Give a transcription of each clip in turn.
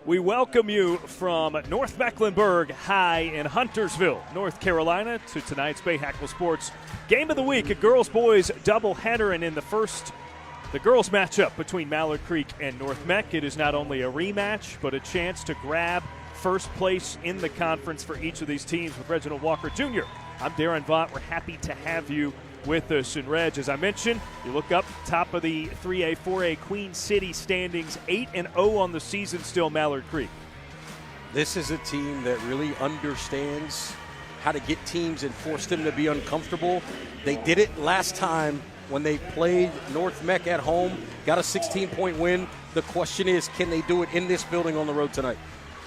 We welcome you from North Mecklenburg High in Huntersville, North Carolina, to tonight's Bahakel Sports Game of the Week, a girls-boys doubleheader, and in the first, the girls matchup between Mallard Creek and North Meck. It is not only a rematch, but a chance to grab first place in the conference for each of these teams with Reginald Walker Jr. I'm Darren Vaught. We're happy to have you with us. And Reg, as I mentioned, you look up top of the 3A, 4A Queen City standings, 8-0 on the season still, Mallard Creek. This is a team that really understands how to get teams and force them to be uncomfortable. They did it last time when they played North Meck at home, got a 16-point win. The question is, can they do it in this building on the road tonight?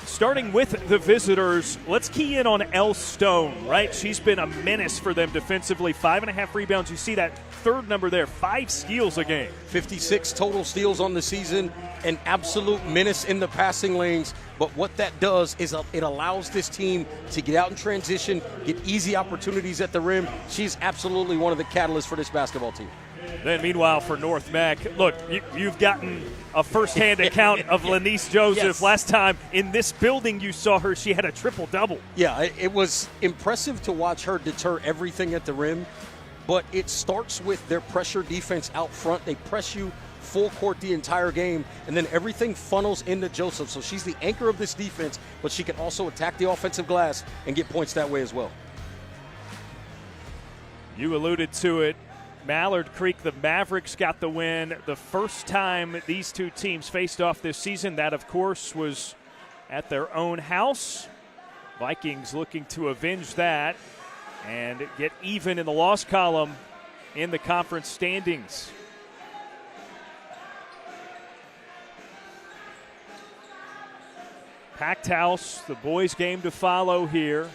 Starting with the visitors, let's key in on Elle Stone, right? She's been a menace for them defensively. 5.5 rebounds. You see that third number there, 5 steals a game. 56 total steals on the season, an absolute menace in the passing lanes. But what that does is it allows this team to get out in transition, get easy opportunities at the rim. She's absolutely one of the catalysts for this basketball team. Then meanwhile for North Meck, look, you've gotten a first-hand account of Lanice Joseph. Yes. Last time in this building you saw her, she had a triple-double. Yeah, it was impressive to watch her deter everything at the rim, but it starts with their pressure defense out front. They press you full court the entire game, and then everything funnels into Joseph. So she's the anchor of this defense, but she can also attack the offensive glass and get points that way as well. You alluded to it. Mallard Creek, the Mavericks got the win the first time these two teams faced off this season. That, of course, was at their own house. Vikings looking to avenge that and get even in the loss column in the conference standings. Packed house, the boys' game to follow here.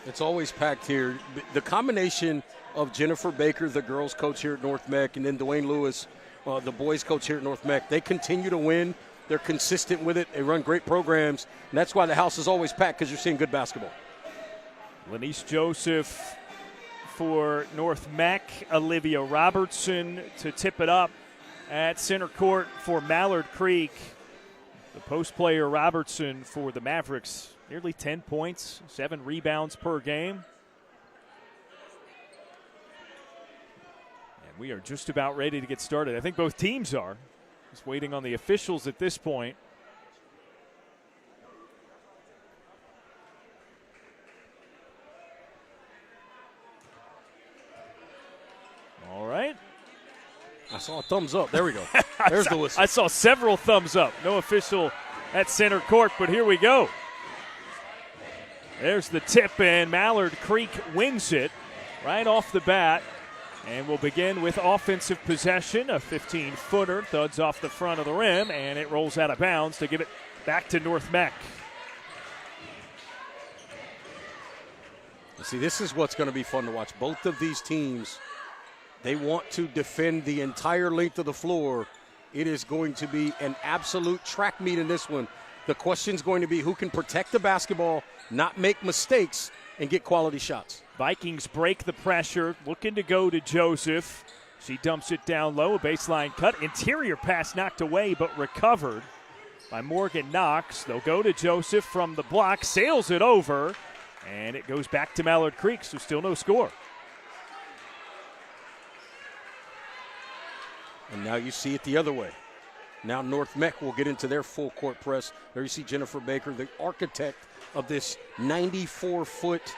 It's always packed here. The combination of Jennifer Baker, the girls' coach here at North Meck, and then Dwayne Lewis, the boys' coach here at North Meck, they continue to win. They're consistent with it. They run great programs, and that's why the house is always packed, because you're seeing good basketball. Lanice Joseph for North Meck, Olivia Robertson to tip it up at center court for Mallard Creek. The post player Robertson for the Mavericks, nearly 10 points, 7 rebounds per game. And we are just about ready to get started. I think both teams are. Just waiting on the officials at this point. All right. I saw a thumbs up. There we go. There's the whistle. I saw several thumbs up. No official at center court, but here we go. There's the tip, and Mallard Creek wins it right off the bat. And we'll begin with offensive possession. A 15-footer thuds off the front of the rim, and it rolls out of bounds to give it back to North Meck. See, this is what's going to be fun to watch. Both of these teams, they want to defend the entire length of the floor. It is going to be an absolute track meet in this one. The question's going to be who can protect the basketball, not make mistakes, and get quality shots. Vikings break the pressure, looking to go to Joseph. She dumps it down low, a baseline cut. Interior pass knocked away, but recovered by Morgan Knox. They'll go to Joseph from the block, sails it over, and it goes back to Mallard Creek, so still no score. And now you see it the other way. Now North Meck will get into their full court press. There you see Jennifer Baker, the architect of this 94-foot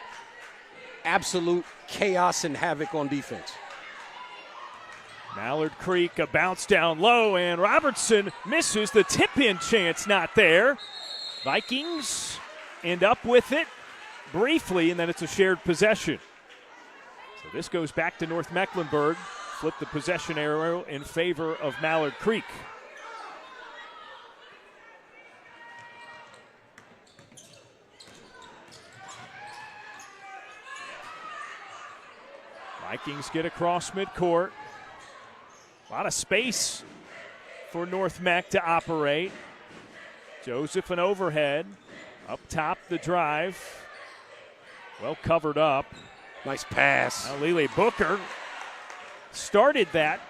absolute chaos and havoc on defense. Mallard Creek, a bounce down low, and Robertson misses. The tip-in chance not there. Vikings end up with it briefly, and then it's a shared possession. So this goes back to North Mecklenburg. Flip the possession arrow in favor of Mallard Creek. Vikings get across midcourt. A lot of space for North Meck to operate. Joseph an overhead. Up top the drive. Well covered up. Nice pass. Now Lily Booker started that.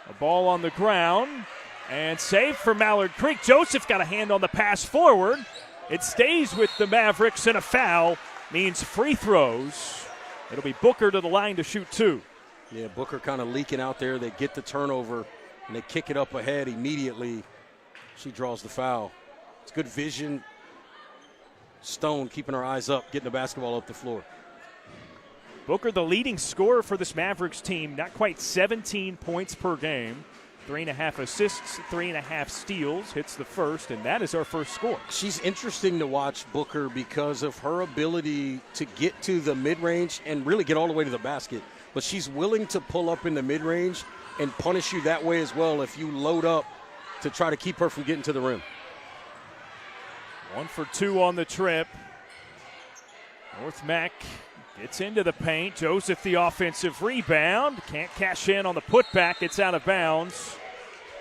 A ball on the ground. And saved for Mallard Creek. Joseph got a hand on the pass forward. It stays with the Mavericks, and a foul means free throws. It'll be Booker to the line to shoot 2. Yeah, Booker kind of leaking out there. They get the turnover, and they kick it up ahead immediately. She draws the foul. It's good vision. Stone keeping her eyes up, getting the basketball up the floor. Booker, the leading scorer for this Mavericks team, not quite 17 points per game. 3.5 assists, 3.5 steals, hits the first, and that is our first score. She's interesting to watch, Booker, because of her ability to get to the mid-range and really get all the way to the basket. But she's willing to pull up in the mid-range and punish you that way as well if you load up to try to keep her from getting to the rim. 1 for 2 on the trip. North Meck gets into the paint. Joseph, the offensive rebound. Can't cash in on the putback. It's out of bounds.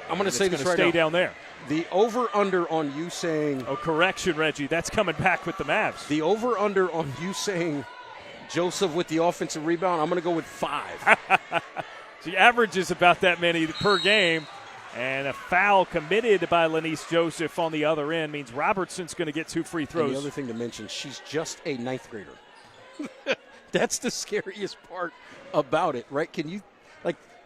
I'm going to say this right now. It's going to stay down there. The over-under on you saying... Oh, correction, Reggie. That's coming back with the Mavs. The over-under on you saying Joseph with the offensive rebound, I'm going to go with 5. She averages about that many per game. And a foul committed by Lenise Joseph on the other end means Robertson's going to get 2 free throws. And the other thing to mention, she's just a 9th grader. That's the scariest part about it, right? Can you,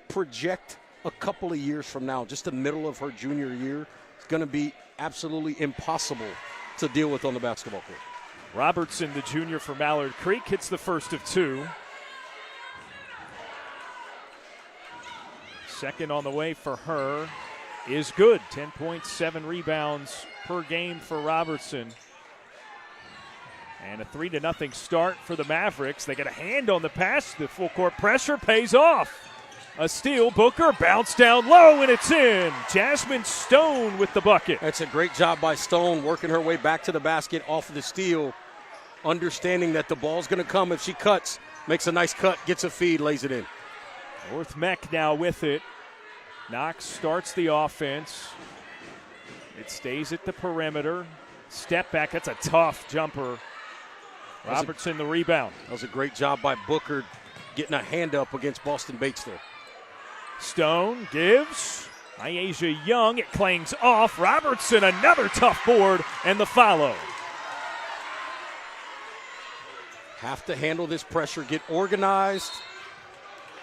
project a couple of years from now, just the middle of her junior year? It's going to be absolutely impossible to deal with on the basketball court. Robertson, the junior for Mallard Creek, hits the first of 2. Second on the way for her is good. 10.7 rebounds per game for Robertson. And a 3-0 start for the Mavericks. They get a hand on the pass. The full court pressure pays off. A steal. Booker bounced down low, and it's in. Jasmine Stone with the bucket. That's a great job by Stone, working her way back to the basket off of the steal, understanding that the ball's going to come if she cuts. Makes a nice cut, gets a feed, lays it in. North Meck now with it. Knox starts the offense. It stays at the perimeter. Step back. That's a tough jumper. Robertson the rebound. That was a great job by Booker getting a hand up against Boston Bates there. Stone gives. Iasia Young. It clangs off. Robertson, another tough board, and the follow. Have to handle this pressure, get organized,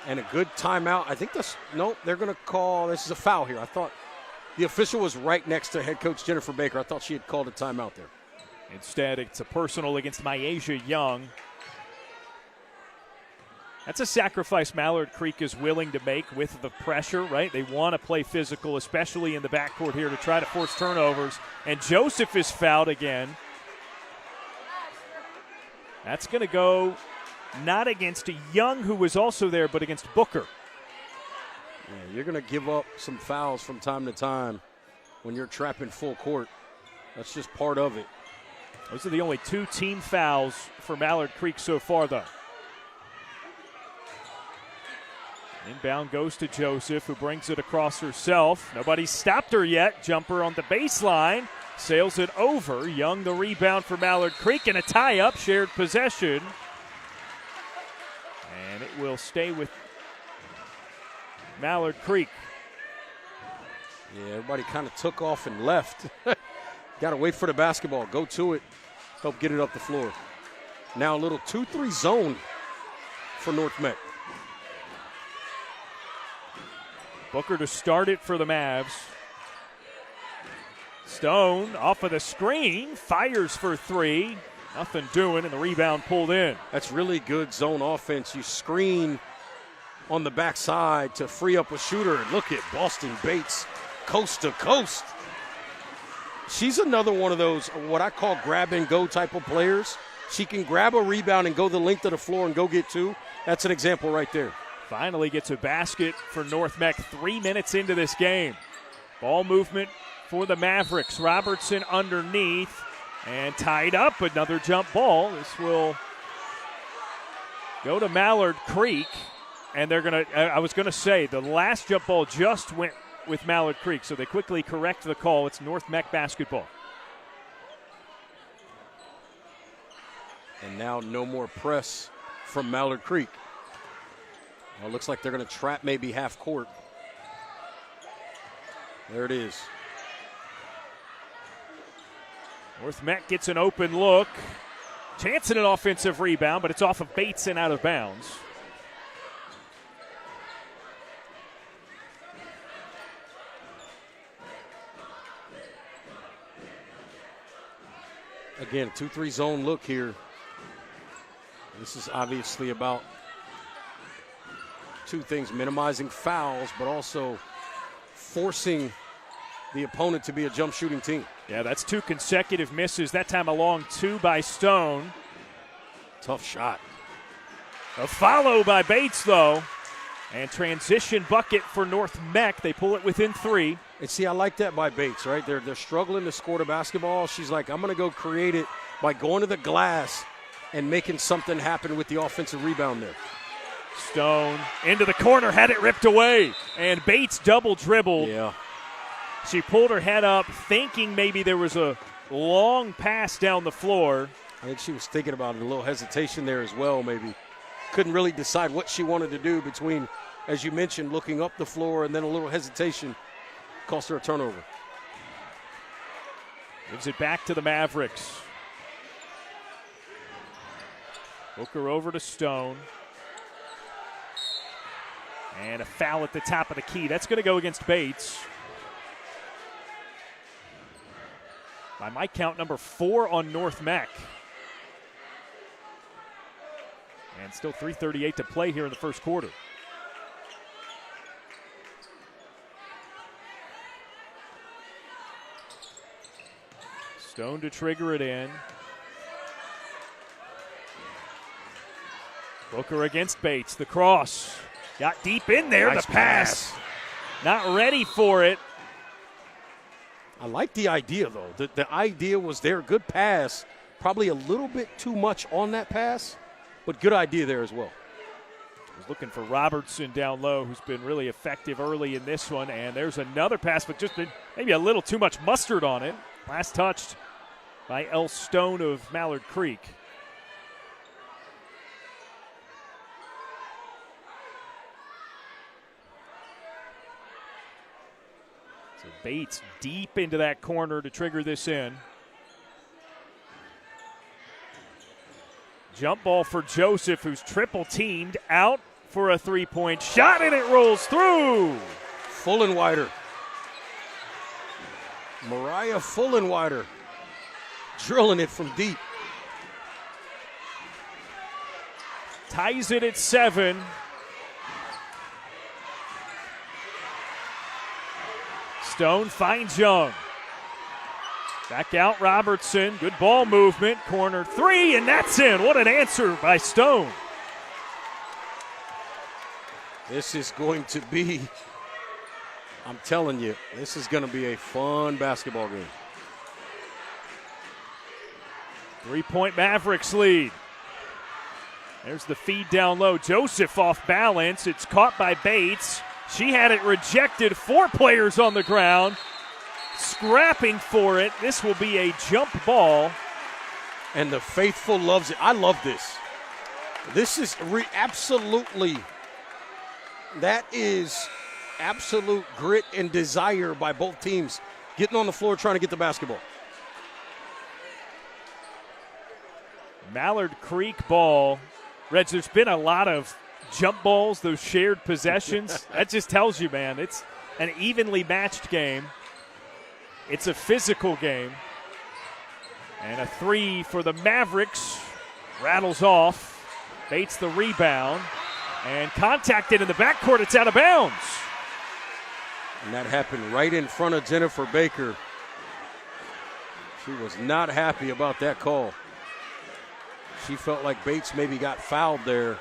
and a good timeout. I think they're going to call, this is a foul here. I thought the official was right next to head coach Jennifer Baker. I thought she had called a timeout there. Instead, it's a personal against Iasia Young. That's a sacrifice Mallard Creek is willing to make with the pressure, right? They want to play physical, especially in the backcourt here, to try to force turnovers. And Joseph is fouled again. That's going to go not against Young, who was also there, but against Booker. Yeah, you're going to give up some fouls from time to time when you're trapping full court. That's just part of it. Those are the only 2 team fouls for Mallard Creek so far, though. Inbound goes to Joseph, who brings it across herself. Nobody stopped her yet. Jumper on the baseline. Sails it over. Young the rebound for Mallard Creek, and a tie-up, shared possession. And it will stay with Mallard Creek. Yeah, everybody kind of took off and left. Got to wait for the basketball. Go to it. Help get it up the floor. Now a little 2-3 zone for North Meck. Booker to start it for the Mavs. Stone off of the screen, fires for 3. Nothing doing, and the rebound pulled in. That's really good zone offense. You screen on the backside to free up a shooter. And look at Boston Bates, coast to coast. She's another one of those, what I call grab-and-go type of players. She can grab a rebound and go the length of the floor and go get 2. That's an example right there. Finally gets a basket for North Meck 3 minutes into this game. Ball movement for the Mavericks. Robertson underneath and tied up. Another jump ball. This will go to Mallard Creek. And they're going to, I was going to say, the last jump ball just went with Mallard Creek, so they quickly correct the call. It's North Meck basketball. And now no more press from Mallard Creek. Well, it looks like they're going to trap maybe half court. There it is. North Meck gets an open look. Chance at an offensive rebound, but it's off of Bates and out of bounds. Again, 2-3 zone look here. This is obviously about two things, minimizing fouls, but also forcing the opponent to be a jump shooting team. Yeah, that's 2 consecutive misses, that time a long 2 by Stone. Tough shot. A follow by Bates, though. And transition bucket for North Meck. They pull it within 3. And see, I like that by Bates, right? They're struggling to score the basketball. She's like, I'm going to go create it by going to the glass and making something happen with the offensive rebound there. Stone into the corner, had it ripped away. And Bates double dribbled. Yeah. She pulled her head up, thinking maybe there was a long pass down the floor. I think she was thinking about it, a little hesitation there as well, maybe. Couldn't really decide what she wanted to do between, as you mentioned, looking up the floor and then a little hesitation. Cost her a turnover. Gives it back to the Mavericks. Booker over to Stone. And a foul at the top of the key. That's going to go against Bates. By my count, number 4 on North Meck. And still 3:38 to play here in the first quarter. Stone to trigger it in. Booker against Bates. The cross. Got deep in there. Nice the pass. Not ready for it. I like the idea, though. The idea was there. Good pass. Probably a little bit too much on that pass, but good idea there as well. Was looking for Robertson down low, who's been really effective early in this one. And there's another pass, but just been maybe a little too much mustard on it. Last touched by El Stone of Mallard Creek. So Bates deep into that corner to trigger this in. Jump ball for Joseph, who's triple teamed, out for a three-point shot, and it rolls through. Fullenwider. Mariah Fullenwider drilling it from deep. Ties it at 7. Stone finds Young. Back out Robertson. Good ball movement. Corner 3, and that's in. What an answer by Stone. This is going to be, I'm telling you, this is going to be a fun basketball game. 3-point Mavericks lead. There's the feed down low. Joseph off balance. It's caught by Bates. She had it rejected. 4 players on the ground, scrapping for it. This will be a jump ball. And the faithful loves it. I love this. This is absolutely, that is absolute grit and desire by both teams, getting on the floor trying to get the basketball. Mallard Creek ball. Reg, there's been a lot of jump balls, those shared possessions. That just tells you, man, it's an evenly matched game. It's a physical game. And a 3 for the Mavericks. Rattles off. Bates the rebound. And contacted in the backcourt. It's out of bounds. And that happened right in front of Jennifer Baker. She was not happy about that call. She felt like Bates maybe got fouled there.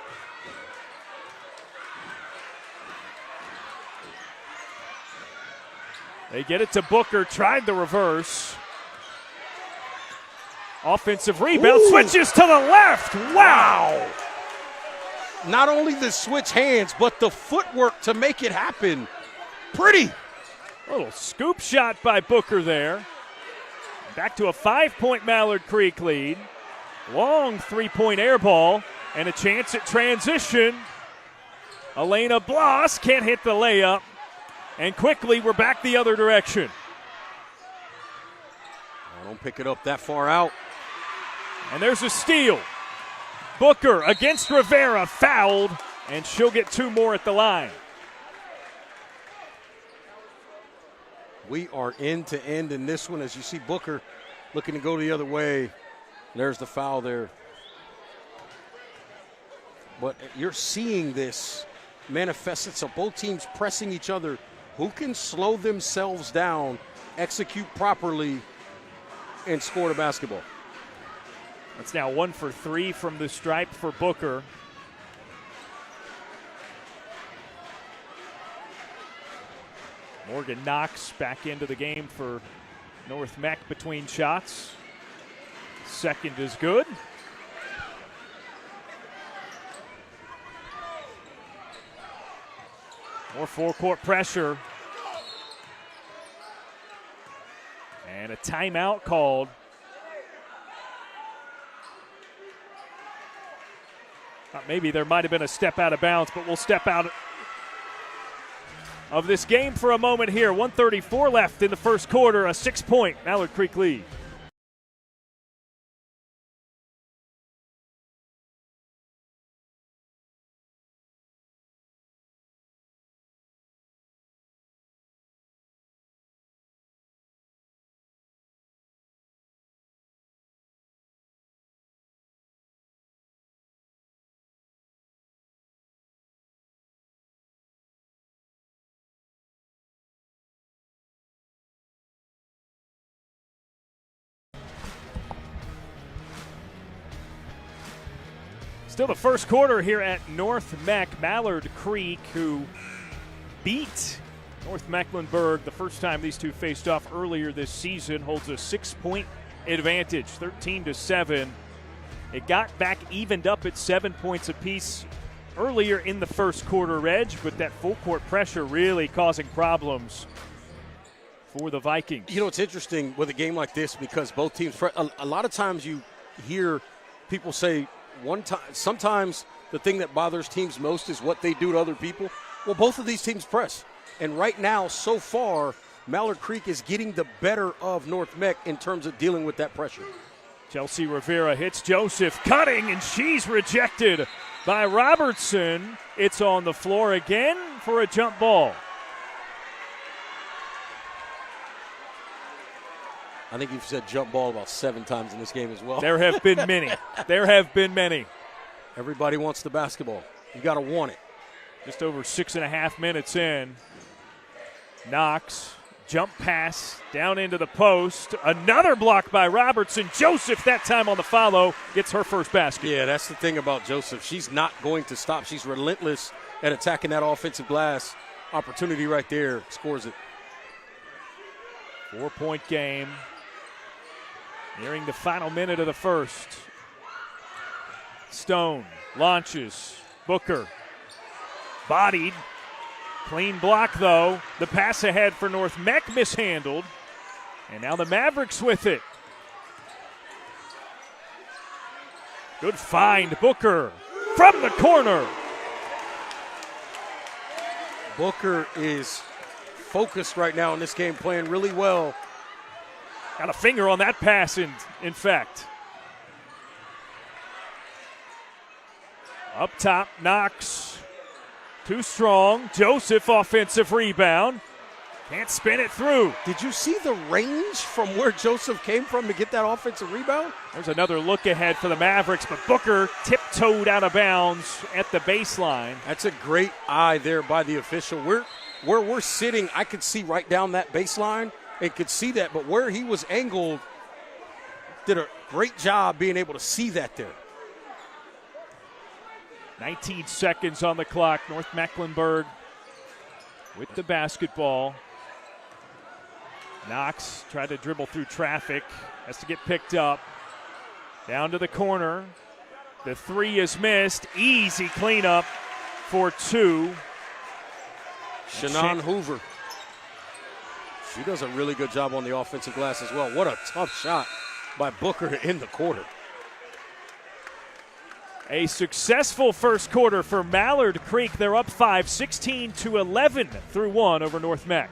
They get it to Booker, tried the reverse. Offensive rebound, Ooh. switches to the left. Wow. Not only the switch hands, but the footwork to make it happen. Pretty. A little scoop shot by Booker there. Back to a 5-point Mallard Creek lead. Long 3-point air ball and a chance at transition. Elena Bloss can't hit the layup. And quickly, we're back the other direction. Don't pick it up that far out. And there's a steal. Booker against Rivera, fouled, and she'll get 2 more at the line. We are end to end in this one as you see Booker looking to go the other way. There's the foul there. But you're seeing this manifest itself. Both teams pressing each other. Who can slow themselves down, execute properly, and score the basketball? That's now 1 for 3 from the stripe for Booker. Morgan Knox back into the game for North Meck between shots. Second is good. More full-court pressure. And a timeout called. Maybe there might have been a step out of bounds, but we'll step out of this game for a moment here. 1:34 left in the first quarter, a 6-point Mallard Creek lead. Still the first quarter here at North Meck. Mallard Creek, who beat North Mecklenburg the first time these two faced off earlier this season, holds a 6-point advantage, 13-7. It got back evened up at 7 points apiece earlier in the first quarter, Reg, but that full court pressure really causing problems for the Vikings. You know, it's interesting with a game like this because both teams, a lot of times you hear people say, sometimes the thing that bothers teams most is what they do to other people. Well, both of these teams press. And right now, so far, Mallard Creek is getting the better of North Meck in terms of dealing with that pressure. Chelsea Rivera hits Joseph, cutting, and she's rejected by Robertson. It's on the floor again for a jump ball. I think you've said jump ball about 7 times in this game as well. There have been many. There have been many. Everybody wants the basketball. You got to want it. Just over 6.5 minutes in. Knox, jump pass down into the post. Another block by Robertson. Joseph, that time on the follow, gets her first basket. Yeah, that's the thing about Joseph. She's not going to stop. She's relentless at attacking that offensive glass. Opportunity right there. Scores it. 4-point game. Nearing the final minute of the first. Stone launches. Booker bodied. Clean block, though. The pass ahead for North Meck mishandled. And now the Mavericks with it. Good find, Booker from the corner. Booker is focused right now in this game, playing really well. Got a finger on that pass, in fact. Up top, Knox. Too strong. Joseph, offensive rebound. Can't spin it through. Did you see the range from where Joseph came from to get that offensive rebound? There's another look ahead for the Mavericks, but Booker tiptoed out of bounds at the baseline. That's a great eye there by the official. Where we're sitting, I could see right down that baseline and could see that, but where he was angled, did a great job being able to see that there. 19 seconds on the clock. North Mecklenburg with the basketball. Knox tried to dribble through traffic. Has to get picked up. Down to the corner. The three is missed. Easy cleanup for 2. Shannon Hoover. She does a really good job on the offensive glass as well. What a tough shot by Booker to end the quarter. A successful first quarter for Mallard Creek. They're up 5, 16-11 through 1 over North Meck.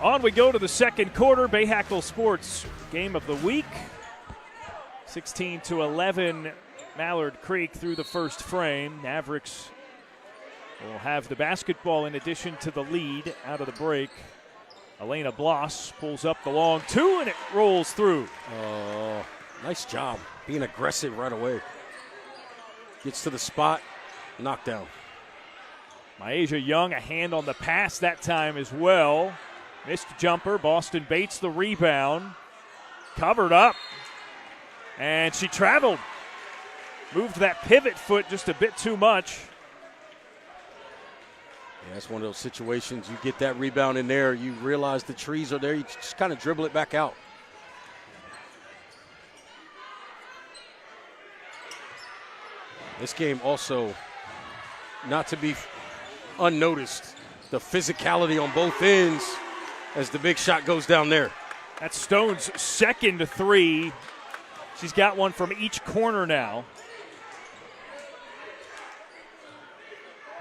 On we go to the second quarter. Bahakel Sports Game of the Week. 16-11 Mallard Creek through the first frame. Mavericks will have the basketball in addition to the lead out of the break. Elena Bloss pulls up the long two, and it rolls through. Oh, nice job being aggressive right away. Gets to the spot, knockdown. Myasia Young, a hand on the pass that time as well. Missed jumper. Boston Bates the rebound. Covered up. And she traveled. Moved that pivot foot just a bit too much. Yeah, that's one of those situations. You get that rebound in there. You realize the trees are there. You just kind of dribble it back out. This game also, not to be unnoticed, the physicality on both ends as the big shot goes down there. That's Stone's second three. She's got one from each corner now.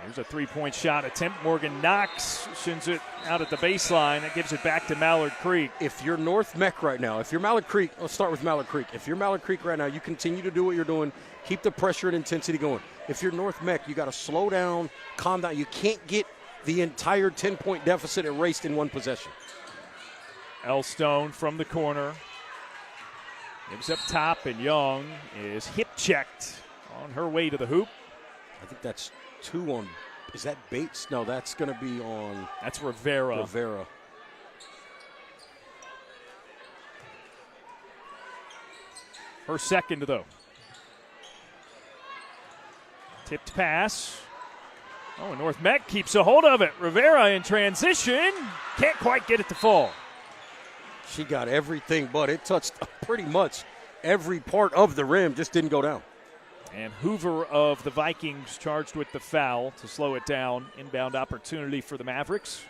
There's a three-point shot attempt. Morgan Knox sends it out at the baseline. That gives it back to Mallard Creek. If you're North Meck right now, if you're Mallard Creek, let's start with Mallard Creek. If you're Mallard Creek right now, you continue to do what you're doing. Keep the pressure and intensity going. If you're North Meck, you got to slow down, calm down. You can't get the entire 10-point deficit erased in one possession. L. Stone from the corner. Gives up top, and Young is hip-checked on her way to the hoop. I think that's two on, is that Bates? No, that's going to be on. That's Rivera. Her second, though. Tipped pass. Oh, and North Meck keeps a hold of it. Rivera in transition. Can't quite get it to fall. She got everything, but it touched pretty much every part of the rim, just didn't go down. And Hoover of the Vikings charged with the foul to slow it down. Inbound opportunity for the Mavericks.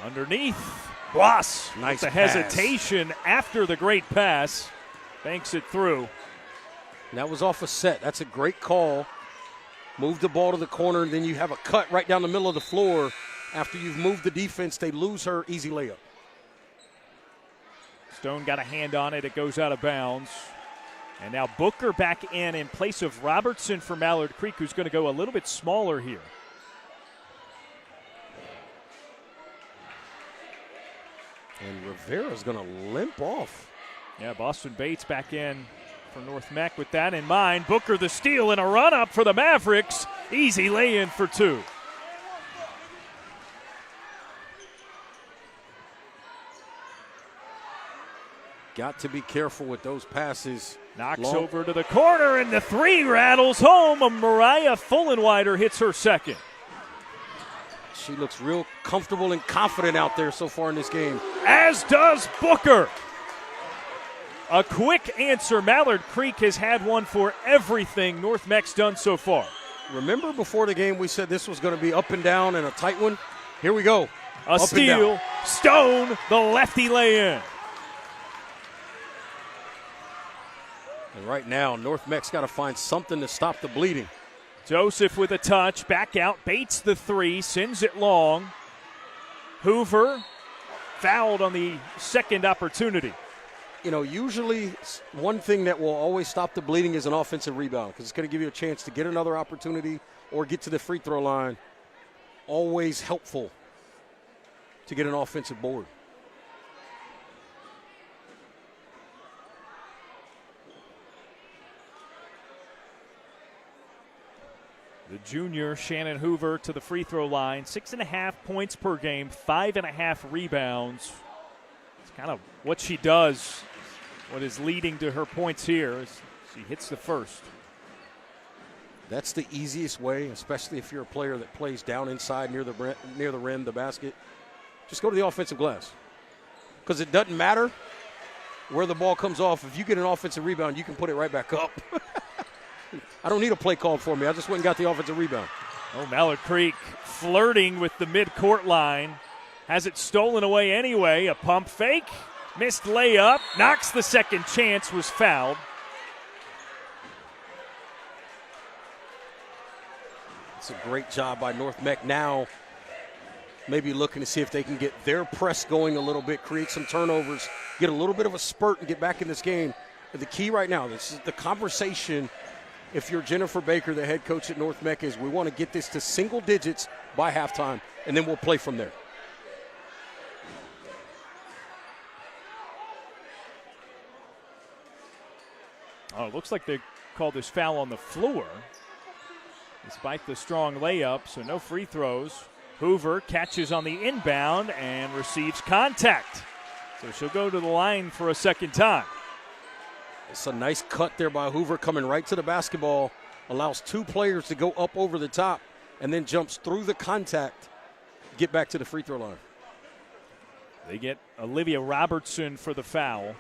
Underneath. Bloss. Nice the hesitation after the great pass. Banks it through. And that was off a set. That's a great call. Move the ball to the corner, and then you have a cut right down the middle of the floor. After you've moved the defense, they lose her. Easy layup. Stone got a hand on it. It goes out of bounds. And now Booker back in place of Robertson for Mallard Creek, who's going to go a little bit smaller here. And Rivera's going to limp off. Yeah, Boston Bates back in for North Meck with that in mind. Booker the steal and a run-up for the Mavericks. Easy lay-in for two. Got to be careful with those passes. Knocks over to the corner, and the three rattles home. Mariah Fullenwider hits her second. She looks real comfortable and confident out there so far in this game. As does Booker. A quick answer. Mallard Creek has had one for everything North Meck's done so far. Remember before the game we said this was going to be up and down and a tight one? Here we go. A steal. Stone, the lefty lay-in. And right now, North Meck's got to find something to stop the bleeding. Joseph with a touch, back out, baits the three, sends it long. Hoover fouled on the second opportunity. You know, usually one thing that will always stop the bleeding is an offensive rebound because it's going to give you a chance to get another opportunity or get to the free throw line. Always helpful to get an offensive board. The junior Shannon Hoover to the free throw line, 6.5 points per game, 5.5 rebounds. It's kind of what she does, what is leading to her points here as she hits the first. That's the easiest way, especially if you're a player that plays down inside near the rim, the basket. Just go to the offensive glass because it doesn't matter where the ball comes off. If you get an offensive rebound, you can put it right back up. I don't need a play called for me. I just went and got the offensive rebound. Oh, Mallard Creek flirting with the midcourt line. Has it stolen away anyway. A pump fake. Missed layup. Knocks the second chance. Was fouled. It's a great job by North Meck now. Maybe looking to see if they can get their press going a little bit, create some turnovers, get a little bit of a spurt and get back in this game. But the key right now, this is the conversation. If you're Jennifer Baker, the head coach at North Meck, is we want to get this to single digits by halftime, and then we'll play from there. Oh, it looks like they called this foul on the floor, despite the strong layup, so no free throws. Hoover catches on the inbound and receives contact. So she'll go to the line for a second time. It's a nice cut there by Hoover coming right to the basketball. Allows two players to go up over the top and then jumps through the contact, get back to the free throw line. They get Olivia Robertson for the foul.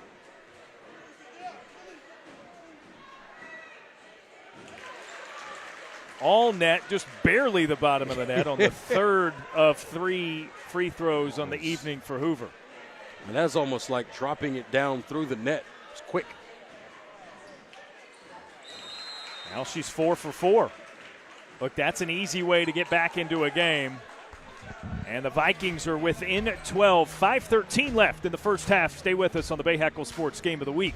All net, just barely the bottom of the net on the third of 3 free throws on the evening for Hoover. And that's almost like dropping it down through the net. It's quick. Now she's 4 for 4. Look, that's an easy way to get back into a game. And the Vikings are within 12. 5:13 left in the first half. Stay with us on the Bahakel Sports Game of the Week.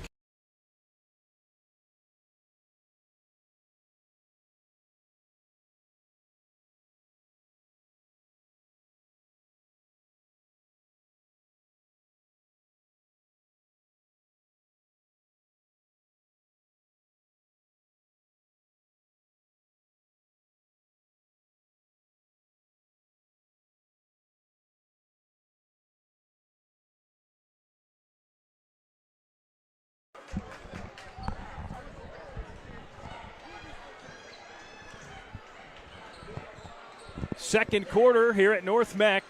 Second quarter here at North Meck.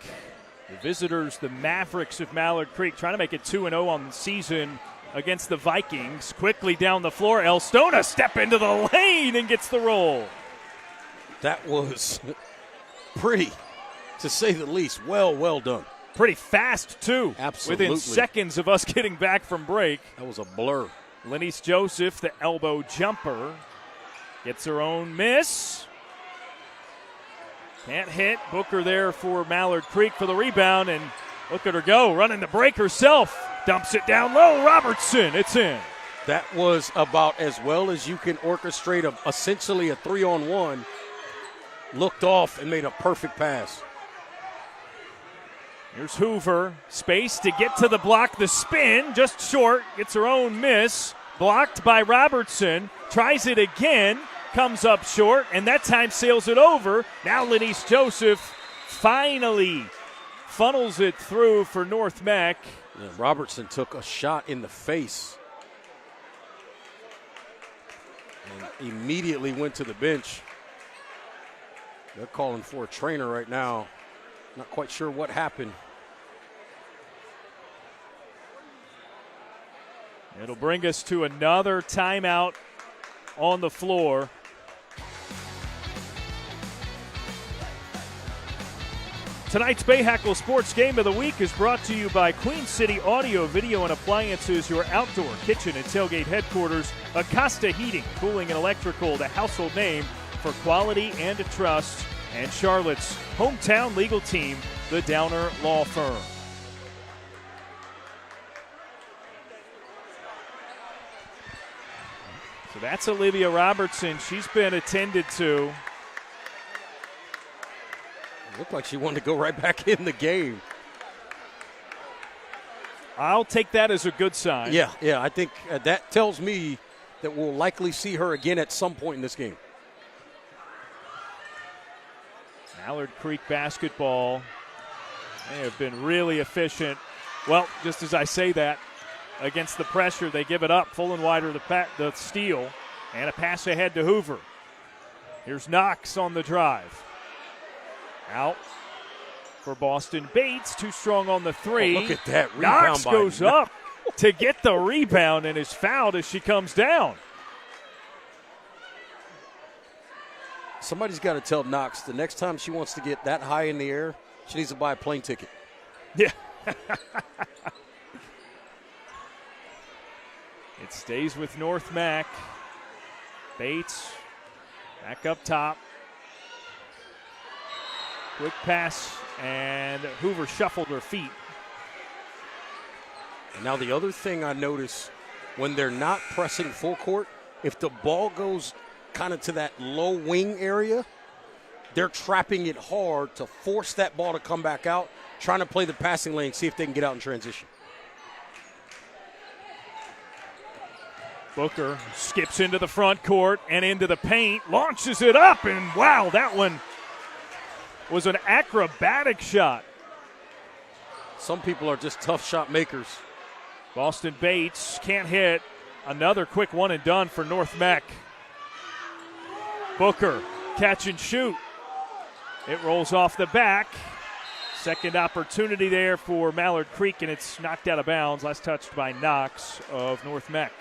The visitors, the Mavericks of Mallard Creek, trying to make it 2-0 on the season against the Vikings. Quickly down the floor, Elstona step into the lane and gets the roll. That was pretty, to say the least. Well done. Pretty fast, too. Absolutely. Within seconds of us getting back from break. That was a blur. Lenise Joseph, the elbow jumper, gets her own miss. Can't hit. Booker there for Mallard Creek for the rebound, and look at her go, running the break herself. Dumps it down low. Robertson, it's in. That was about as well as you can orchestrate essentially a 3-on-1. Looked off and made a perfect pass. Here's Hoover. Space to get to the block. The spin, just short. Gets her own miss. Blocked by Robertson. Tries it again. Comes up short, and that time sails it over. Now Lenise Joseph finally funnels it through for North Meck. Yeah, Robertson took a shot in the face and immediately went to the bench. They're calling for a trainer right now. Not quite sure what happened. It'll bring us to another timeout on the floor. Tonight's Bahakel Sports Game of the Week is brought to you by Queen City Audio, Video, and Appliances, your outdoor kitchen and tailgate headquarters. Acosta Heating, Cooling, and Electrical, the household name for quality and trust. And Charlotte's hometown legal team, the Downer Law Firm. So that's Olivia Robertson. She's been attended to. Looked like she wanted to go right back in the game. I'll take that as a good sign. Yeah, I think that tells me that we'll likely see her again at some point in this game. Mallard Creek basketball, they have been really efficient. Well, just as I say that, against the pressure, they give it up. Full and wide are the steal, and a pass ahead to Hoover. Here's Knox on the drive. Out for Boston Bates, too strong on the three. Oh, look at that rebound. Knox goes up to get the rebound and is fouled as she comes down. Somebody's got to tell Knox the next time she wants to get that high in the air, she needs to buy a plane ticket. Yeah. It stays with North Meck. Bates back up top. Quick pass, and Hoover shuffled her feet. And now the other thing I notice, when they're not pressing full court, if the ball goes kind of to that low wing area, they're trapping it hard to force that ball to come back out, trying to play the passing lane, see if they can get out in transition. Booker skips into the front court and into the paint, launches it up, and wow, that one was an acrobatic shot. Some people are just tough shot makers. Boston Bates can't hit. Another quick one and done for North Meck. Booker, catch and shoot. It rolls off the back. Second opportunity there for Mallard Creek, and it's knocked out of bounds. Last touched by Knox of North Meck.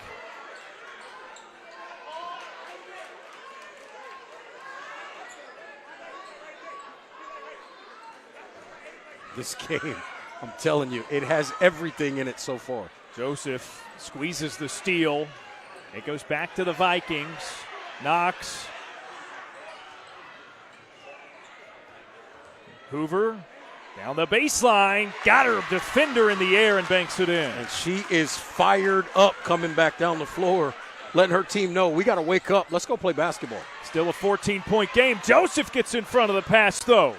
This game, I'm telling you, it has everything in it so far. Joseph squeezes the steal. It goes back to the Vikings. Knox. Hoover down the baseline. Got her defender in the air and banks it in. And she is fired up coming back down the floor, letting her team know, we got to wake up. Let's go play basketball. Still a 14-point game. Joseph gets in front of the pass, though.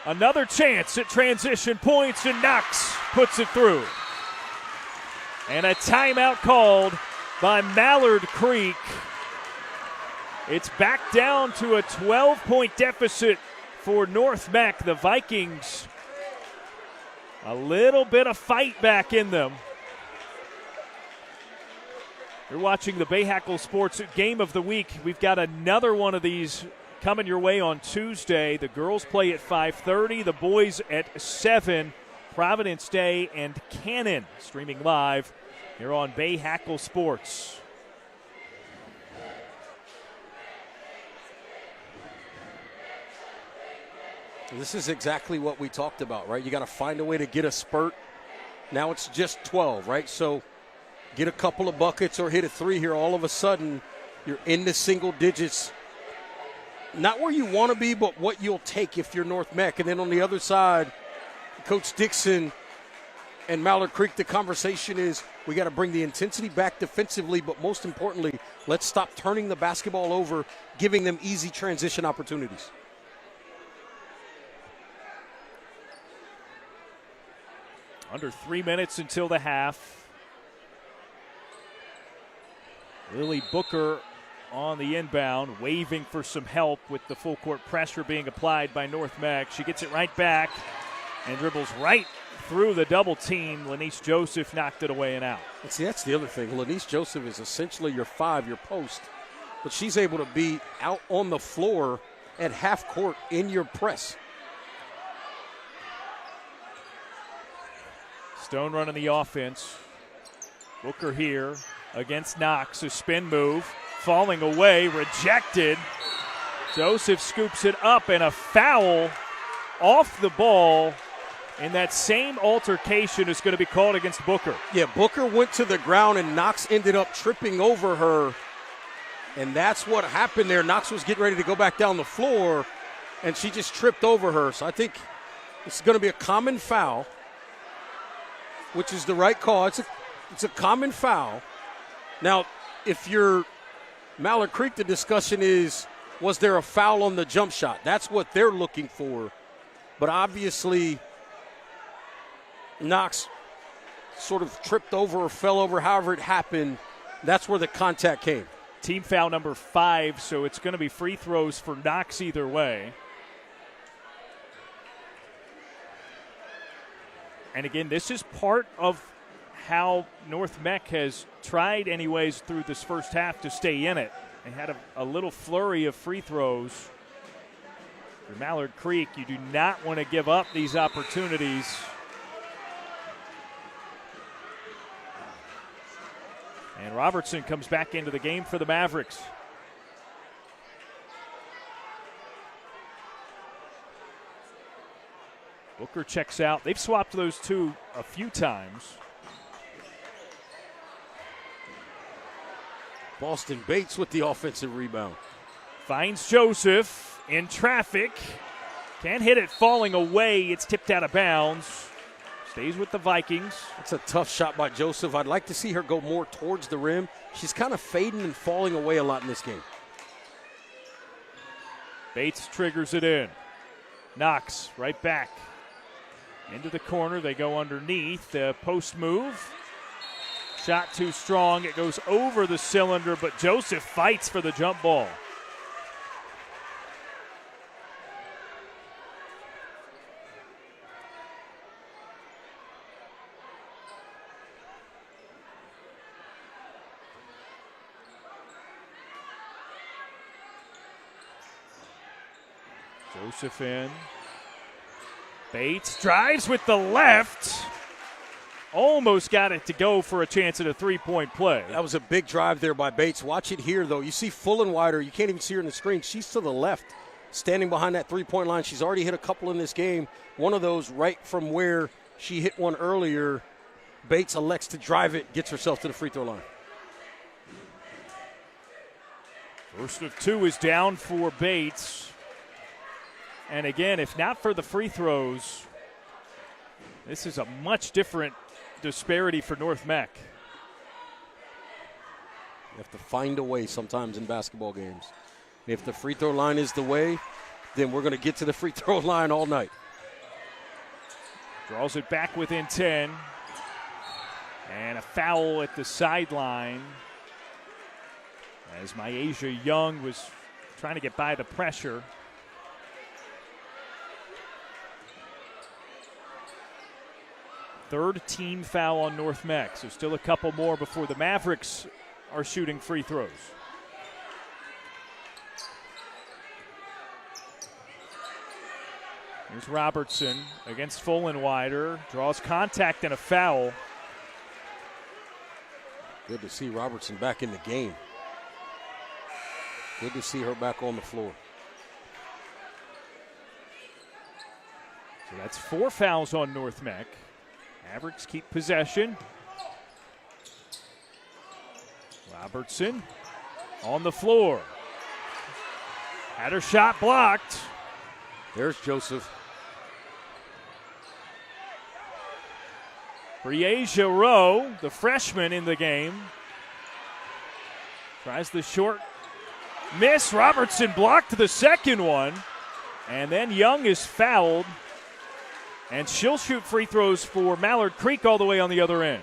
Another chance at transition points, and Knox puts it through. And a timeout called by Mallard Creek. It's back down to a 12-point deficit for North Meck. The Vikings, a little bit of fight back in them. You're watching the Bahakel Sports Game of the Week. We've got another one of these coming your way on Tuesday. The girls play at 5:30, the boys at 7. Providence Day and Cannon streaming live here on Bahakel Sports. This is exactly what we talked about, right? You got to find a way to get a spurt. Now it's just 12, right? So get a couple of buckets or hit a three here. All of a sudden, you're in the single digits. Not where you want to be, but what you'll take if you're North Meck. And then on the other side, Coach Dixon and Mallard Creek, the conversation is we got to bring the intensity back defensively, but most importantly, let's stop turning the basketball over, giving them easy transition opportunities. Under 3 minutes until the half. Lily Booker on the inbound, waving for some help with the full court pressure being applied by North Meck. She gets it right back and dribbles right through the double team. Lanice Joseph knocked it away and out. And see, that's the other thing. Lanice Joseph is essentially your 5, your post, but she's able to be out on the floor at half court in your press. Stone running the offense. Booker here against Knox. A spin move. Falling away. Rejected. Joseph scoops it up, and a foul off the ball, and that same altercation is going to be called against Booker. Yeah, Booker went to the ground, and Knox ended up tripping over her, and that's what happened there. Knox was getting ready to go back down the floor, and she just tripped over her. So I think it's going to be a common foul, which is the right call. It's a common foul. Now, if you're Mallard Creek, the discussion is, was there a foul on the jump shot? That's what they're looking for. But obviously, Knox sort of tripped over or fell over, however it happened. That's where the contact came. Team foul number 5, so it's going to be free throws for Knox either way. And again, this is part of how North Meck has tried anyways through this first half to stay in it. They had a little flurry of free throws. For Mallard Creek, you do not want to give up these opportunities. And Robertson comes back into the game for the Mavericks. Booker checks out. They've swapped those two a few times. Boston Bates with the offensive rebound. Finds Joseph in traffic. Can't hit it falling away. It's tipped out of bounds. Stays with the Vikings. It's a tough shot by Joseph. I'd like to see her go more towards the rim. She's kind of fading and falling away a lot in this game. Bates triggers it in. Knox right back. Into the corner. They go underneath. The post move. Shot too strong. It goes over the cylinder, but Joseph fights for the jump ball. Joseph in. Bates drives with the left. Almost got it to go for a chance at a three-point play. That was a big drive there by Bates. Watch it here, though. You see full and wider. You can't even see her in the screen. She's to the left, standing behind that three-point line. She's already hit a couple in this game. One of those right from where she hit one earlier. Bates elects to drive it, gets herself to the free throw line. First of 2 is down for Bates. And again, if not for the free throws, this is a much different disparity for North Meck. You have to find a way sometimes in basketball games. If the free throw line is the way, then we're going to get to the free throw line all night. Draws it back within 10. And a foul at the sideline as Myasia Young was trying to get by the pressure. Third team foul on North Meck, so still a couple more before the Mavericks are shooting free throws. Here's Robertson against Fullenwider, draws contact and a foul. Good to see Robertson back in the game. Good to see her back on the floor. So that's 4 fouls on North Meck. Mavericks keep possession. Robertson on the floor. Had her shot blocked. There's Joseph. Myasia Rowe, the freshman in the game. Tries the short miss. Robertson blocked the second one. And then Young is fouled. And she'll shoot free throws for Mallard Creek all the way on the other end.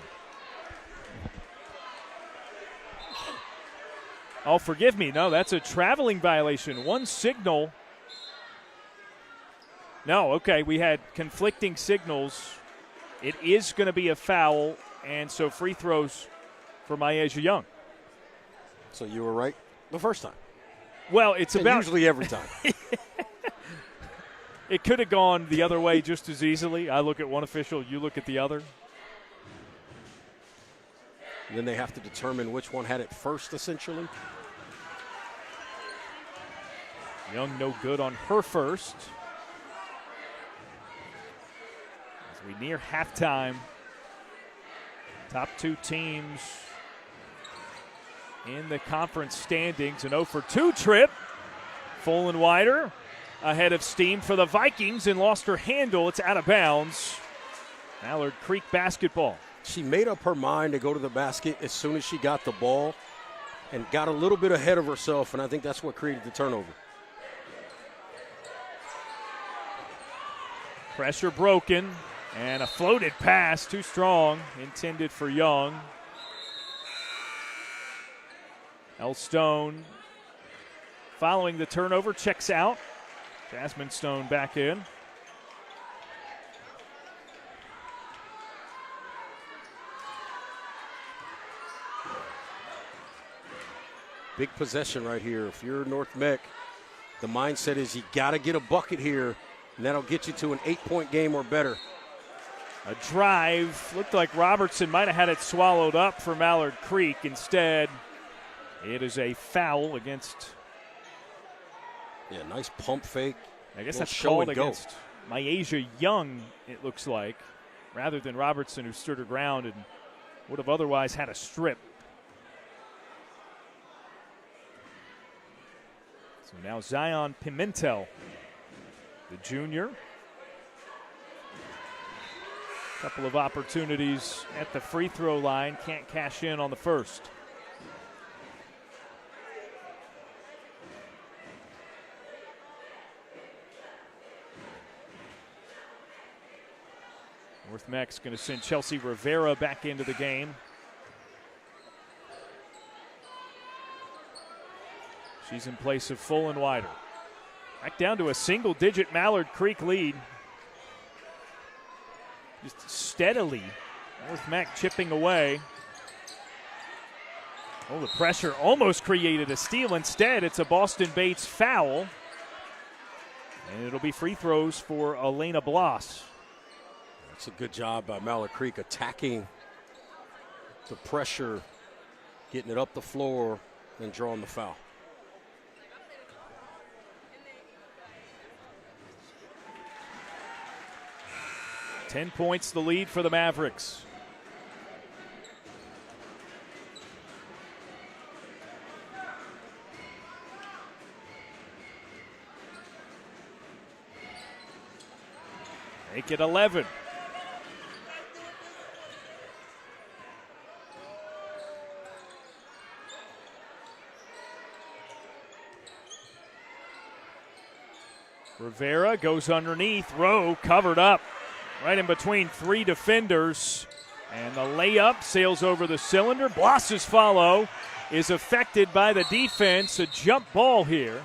Oh, forgive me. No, that's a traveling violation. One signal. No, okay, we had conflicting signals. It is going to be a foul, and so free throws for Myasia Young. So you were right the first time. Well, it's and about usually every time. It could have gone the other way just as easily. I look at one official, you look at the other. And then they have to determine which one had it first, essentially. Young no good on her first. As we near halftime, top two teams in the conference standings. An 0-for-2 trip. Fullenwider ahead of steam for the Vikings and lost her handle. It's out of bounds. Mallard Creek basketball. She made up her mind to go to the basket as soon as she got the ball and got a little bit ahead of herself, and I think that's what created the turnover. Pressure broken, and a floated pass, too strong, intended for Young. Stone, following the turnover, checks out. Jasmine Stone back in. Big possession right here. If you're North Meck, the mindset is you got to get a bucket here, and that'll get you to an 8-point game or better. A drive. Looked like Robertson might have had it swallowed up for Mallard Creek. Instead, it is a foul against. Yeah, nice pump fake. I guess that's called against Myasia Young, it looks like, rather than Robertson, who stood her ground and would have otherwise had a strip. So now Zion Pimentel, the junior. Couple of opportunities at the free throw line. Can't cash in on the first. North Meck's going to send Chelsea Rivera back into the game. She's in place of Fullenwider. Back down to a single-digit Mallard Creek lead. Just steadily, North Meck chipping away. Oh, the pressure almost created a steal. Instead, it's a Boston Bates foul. And it'll be free throws for Elena Bloss. That's a good job by Mallard Creek attacking the pressure, getting it up the floor, and drawing the foul. Ten points the lead for the Mavericks. Make it 11. Rivera goes underneath. Rowe covered up right in between three defenders. And the layup sails over the cylinder. Bloss's follow is affected by the defense. A jump ball here.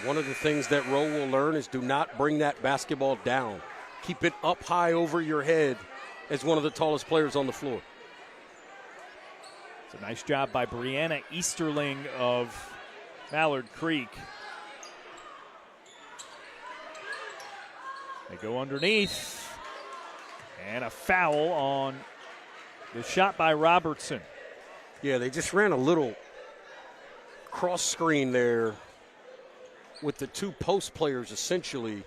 One of the things that Rowe will learn is do not bring that basketball down. Keep it up high over your head as one of the tallest players on the floor. It's a nice job by Brianna Easterling of Mallard Creek. They go underneath. And a foul on the shot by Robertson. Yeah, they just ran a little cross screen there with the two post players, essentially.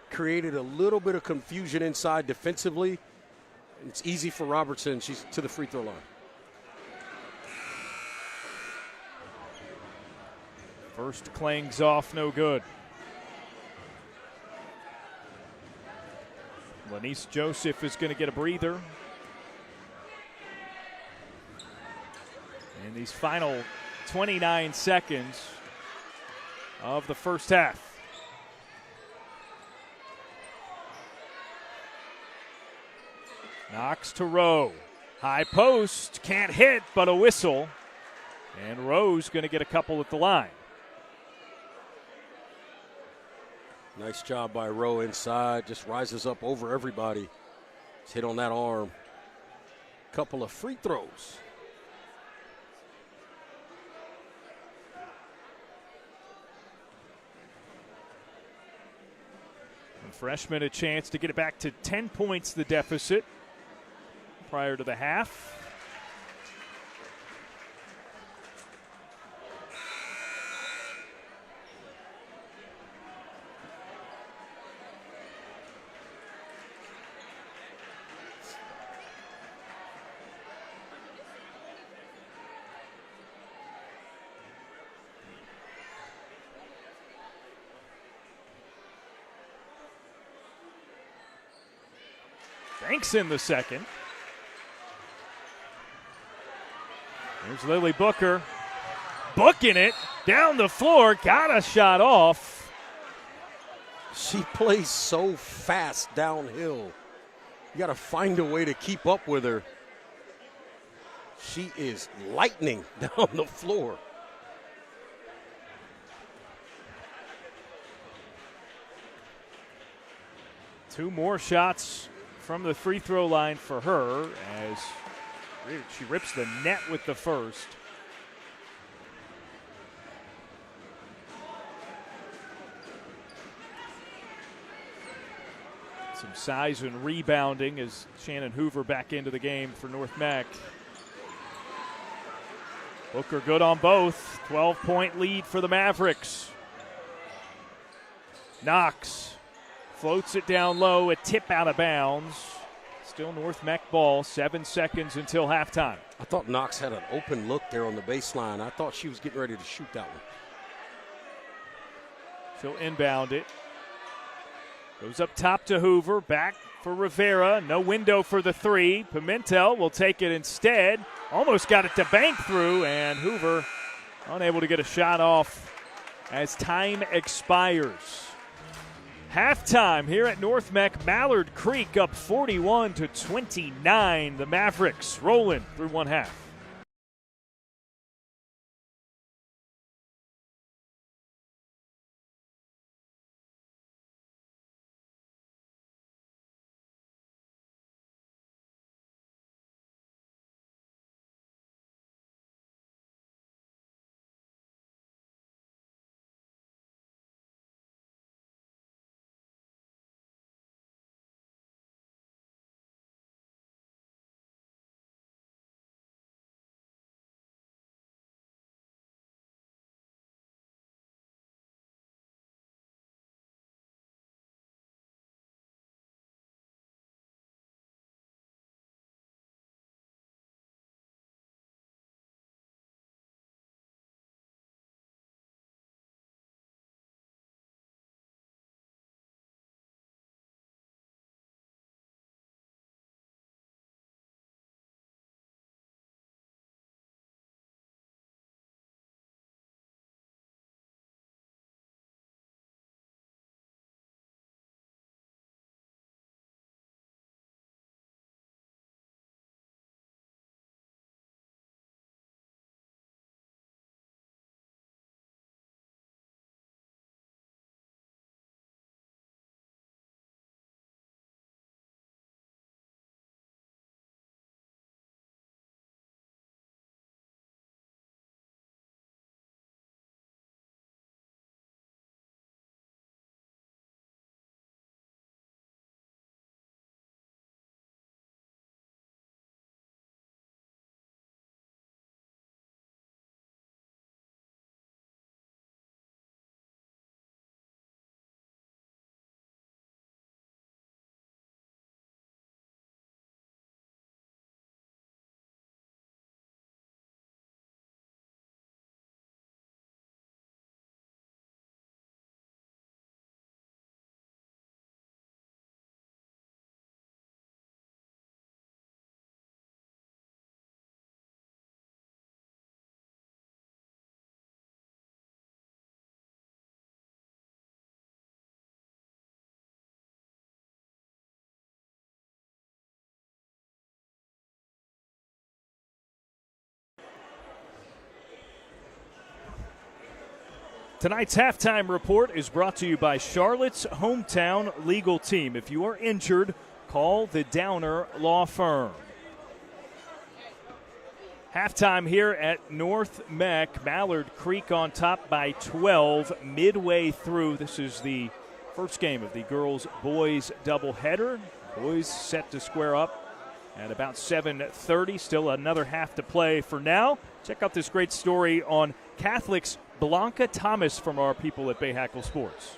Created a little bit of confusion inside defensively. It's easy for Robertson. She's to the free throw line. First clangs off, no good. Lanice Joseph is going to get a breather. In these final 29 seconds of the first half. Knox to Rowe. High post, can't hit, but a whistle. And Rowe's going to get a couple at the line. Nice job by Rowe inside. Just rises up over everybody. Just hit on that arm. Couple of free throws. And freshman a chance to get it back to 10 points the deficit prior to the half. Banks in the second. There's Lily Booker. Booking it down the floor. Got a shot off. She plays so fast downhill. You got to find a way to keep up with her. She is lightning down the floor. Two more shots from the free throw line for her as she rips the net with the first. Some size and rebounding as Shannon Hoover back into the game for North Meck. Booker good on both. 12-point lead for the Mavericks. Knox floats it down low, a tip out of bounds. Still North Meck ball, 7 seconds until halftime. I thought Knox had an open look there on the baseline. I thought she was getting ready to shoot that one. She'll inbound it. Goes up top to Hoover, back for Rivera. No window for the three. Pimentel will take it instead. Almost got it to bank through, and Hoover unable to get a shot off as time expires. Halftime here at North Meck. Mallard Creek up 41-29. The Mavericks rolling through one half. Tonight's halftime report is brought to you by Charlotte's hometown legal team. If you are injured, call the Downer Law Firm. Halftime here at North Meck. Mallard Creek on top by 12 midway through. This is the first game of the girls-boys doubleheader. Boys set to square up at about 7:30. Still another half to play for now. Check out this great story on Catholic's Blanca Thomas from our people at Bahakel Sports.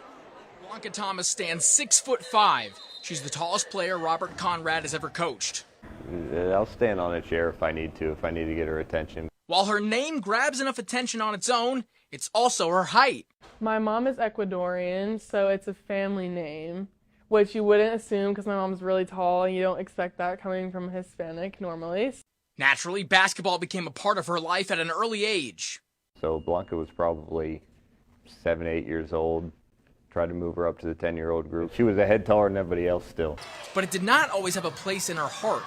Blanca Thomas stands 6'5". She's the tallest player Robert Conrad has ever coached. I'll stand on a chair if I need to get her attention. While her name grabs enough attention on its own, it's also her height. My mom is Ecuadorian, so it's a family name. which you wouldn't assume because my mom's really tall and you don't expect that coming from a Hispanic normally. Naturally, basketball became a part of her life at an early age. So Blanca was probably 7, 8 years old. Tried to move her up to the 10-year-old group. She was a head taller than everybody else still. But it did not always have a place in her heart.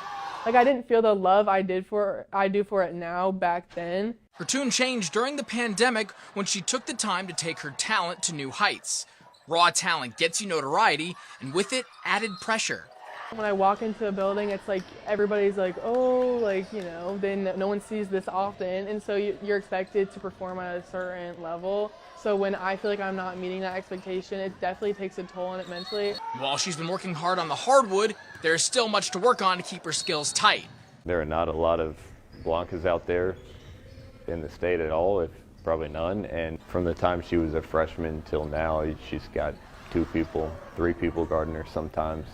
Like, I didn't feel the love I do for it now back then. Her tune changed during the pandemic when she took the time to take her talent to new heights. Raw talent gets you notoriety, and with it, added pressure. When I walk into a building, it's like everybody's like, oh, like, you know, then no one sees this often, and so you're expected to perform at a certain level. So when I feel like I'm not meeting that expectation, it definitely takes a toll on it mentally. While she's been working hard on the hardwood, there is still much to work on to keep her skills tight. There are not a lot of Blancas out there in the state at all, if probably none. And from the time she was a freshman till now, she's got 2 people, 3 people guarding her sometimes.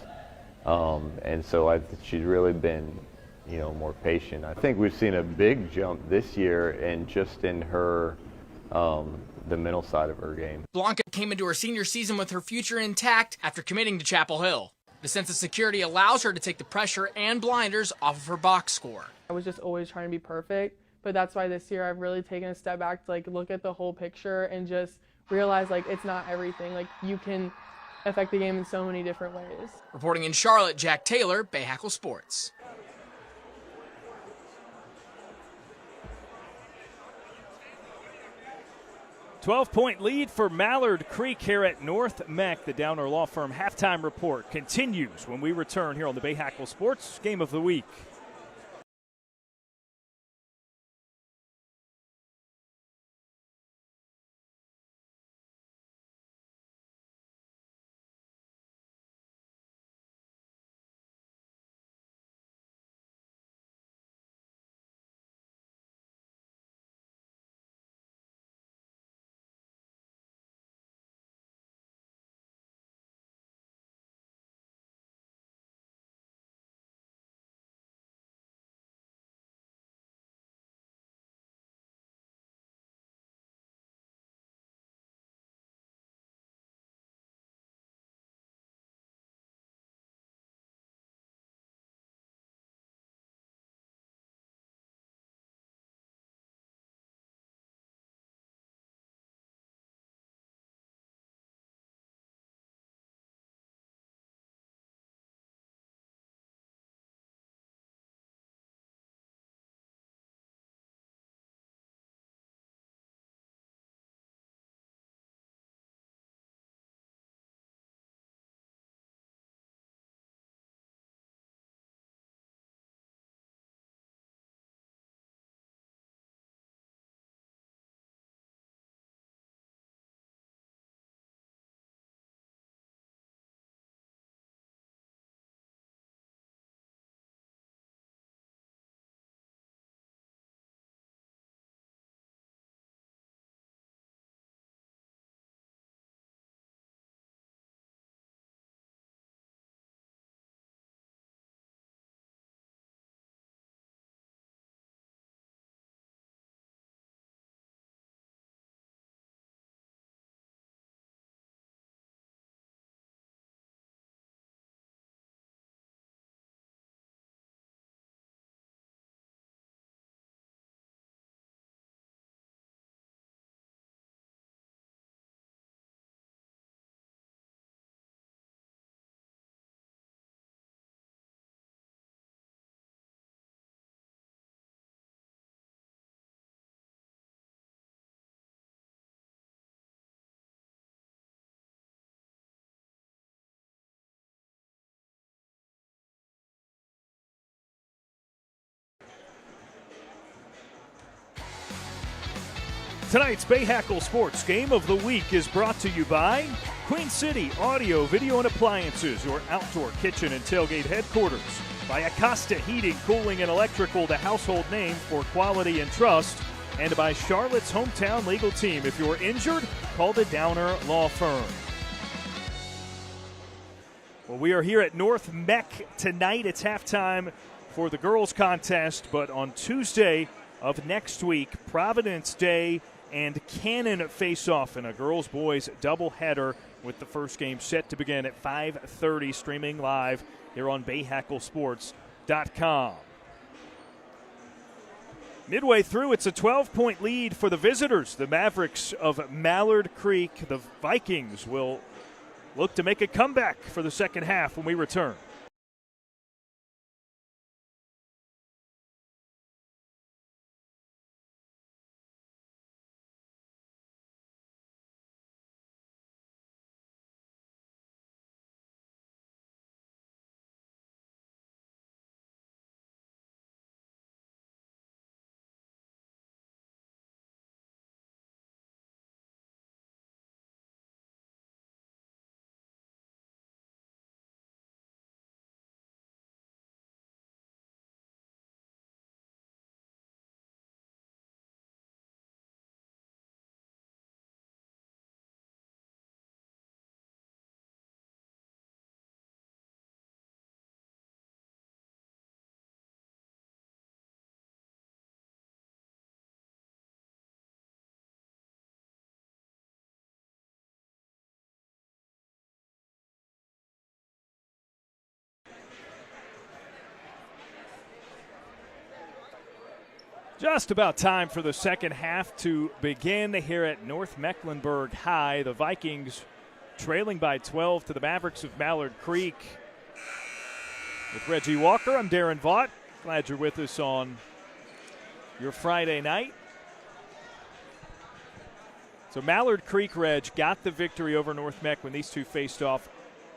And so she's really been, you know, more patient. I think we've seen a big jump this year and just in her, the mental side of her game. Blanca came into her senior season with her future intact after committing to Chapel Hill. The sense of security allows her to take the pressure and blinders off of her box score. I was just always trying to be perfect, but that's why this year I've really taken a step back to like look at the whole picture and just realize like it's not everything. Like you can affect the game in so many different ways. Reporting in Charlotte, Jack Taylor, Bahakel Sports. "12-point lead for Mallard Creek here at North Meck. The Downer Law Firm halftime report continues when we return here on the Bahakel Sports Game of the Week. Tonight's Bahakel Sports Game of the Week is brought to you by Queen City Audio, Video, and Appliances, your outdoor kitchen and tailgate headquarters. By Acosta Heating, Cooling, and Electrical, the household name for quality and trust. And by Charlotte's hometown legal team. If you're injured, call the Downer Law Firm. Well, we are here at North Meck tonight. It's halftime for the girls contest, but on Tuesday of next week, Providence Day and Cannon face off in a girls-boys doubleheader with the first game set to begin at 5:30, streaming live here on BahakelSports.com. Midway through, it's a 12-point lead for the visitors, the Mavericks of Mallard Creek. The Vikings will look to make a comeback for the second half when we return. Just about time for the second half to begin here at North Mecklenburg High. The Vikings trailing by 12 to the Mavericks of Mallard Creek. With Reggie Walker, I'm Darren Vaught. Glad you're with us on your Friday night. So Mallard Creek, Reg, got the victory over North Meck when these two faced off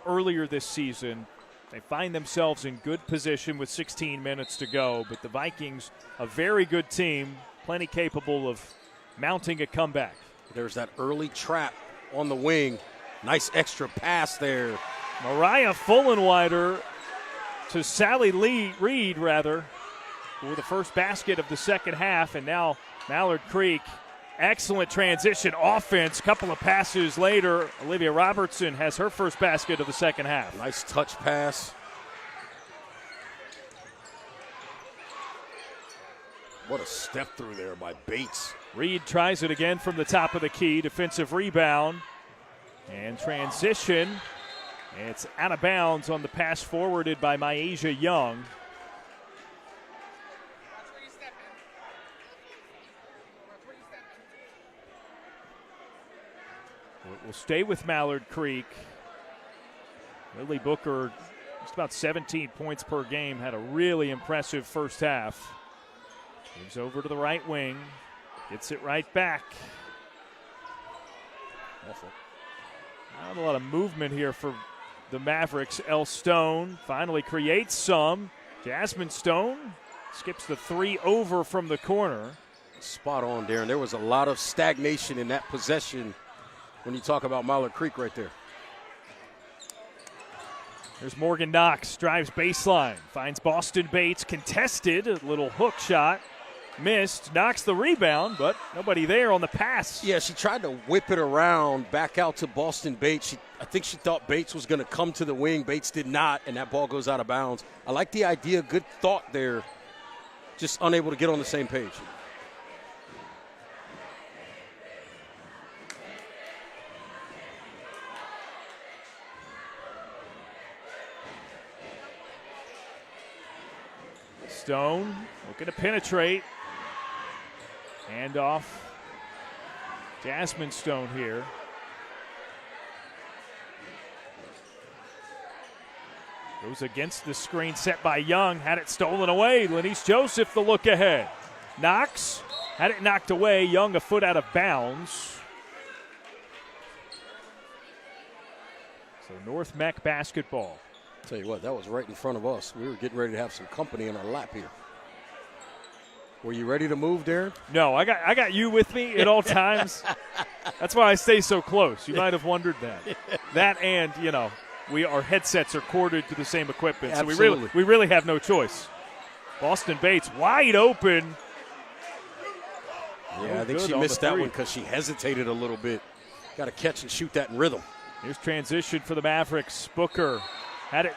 earlier this season. They find themselves in good position with 16 minutes to go, but the Vikings, a very good team, plenty capable of mounting a comeback. There's that early trap on the wing. Nice extra pass there. Mariah Fullenwider to Sally Reed, for the first basket of the second half, and now Mallard Creek. Excellent transition offense. Couple of passes later, Olivia Robertson has her first basket of the second half. Nice touch pass. What a step through there by Bates. Reed tries it again from the top of the key. Defensive rebound and transition. It's out of bounds on the pass forwarded by Myasia Young. We'll stay with Mallard Creek. Lily Booker, just about 17 points per game, had a really impressive first half. Moves over to the right wing, gets it right back. Awful. Not a lot of movement here for the Mavericks. Elle Stone finally creates some. Jasmine Stone skips the three over from the corner. Spot on, Darren. There was a lot of stagnation in that possession when you talk about Mallard Creek right there. There's Morgan Knox, drives baseline, finds Boston Bates, contested, a little hook shot, missed, knocks the rebound, but nobody there on the pass. Yeah, she tried to whip it around back out to Boston Bates. I think she thought Bates was going to come to the wing. Bates did not, and that ball goes out of bounds. I like the idea, good thought there, just unable to get on the same page. Stone looking to penetrate. Hand off. Jasmine Stone here. Goes against the screen set by Young. Had it stolen away. Lenise Joseph the look ahead. Knox had it knocked away. Young a foot out of bounds. So North Meck basketball. Tell you what, that was right in front of us. We were getting ready to have some company in our lap here. Were you ready to move, Darren? No, I got you with me at all times. That's why I stay so close. You might have wondered that. That and, our headsets are corded to the same equipment, Absolutely. So we really have no choice. Boston Bates wide open. Yeah, I think she missed that one because she hesitated a little bit. Got to catch and shoot that in rhythm. Here's transition for the Mavericks. Booker had it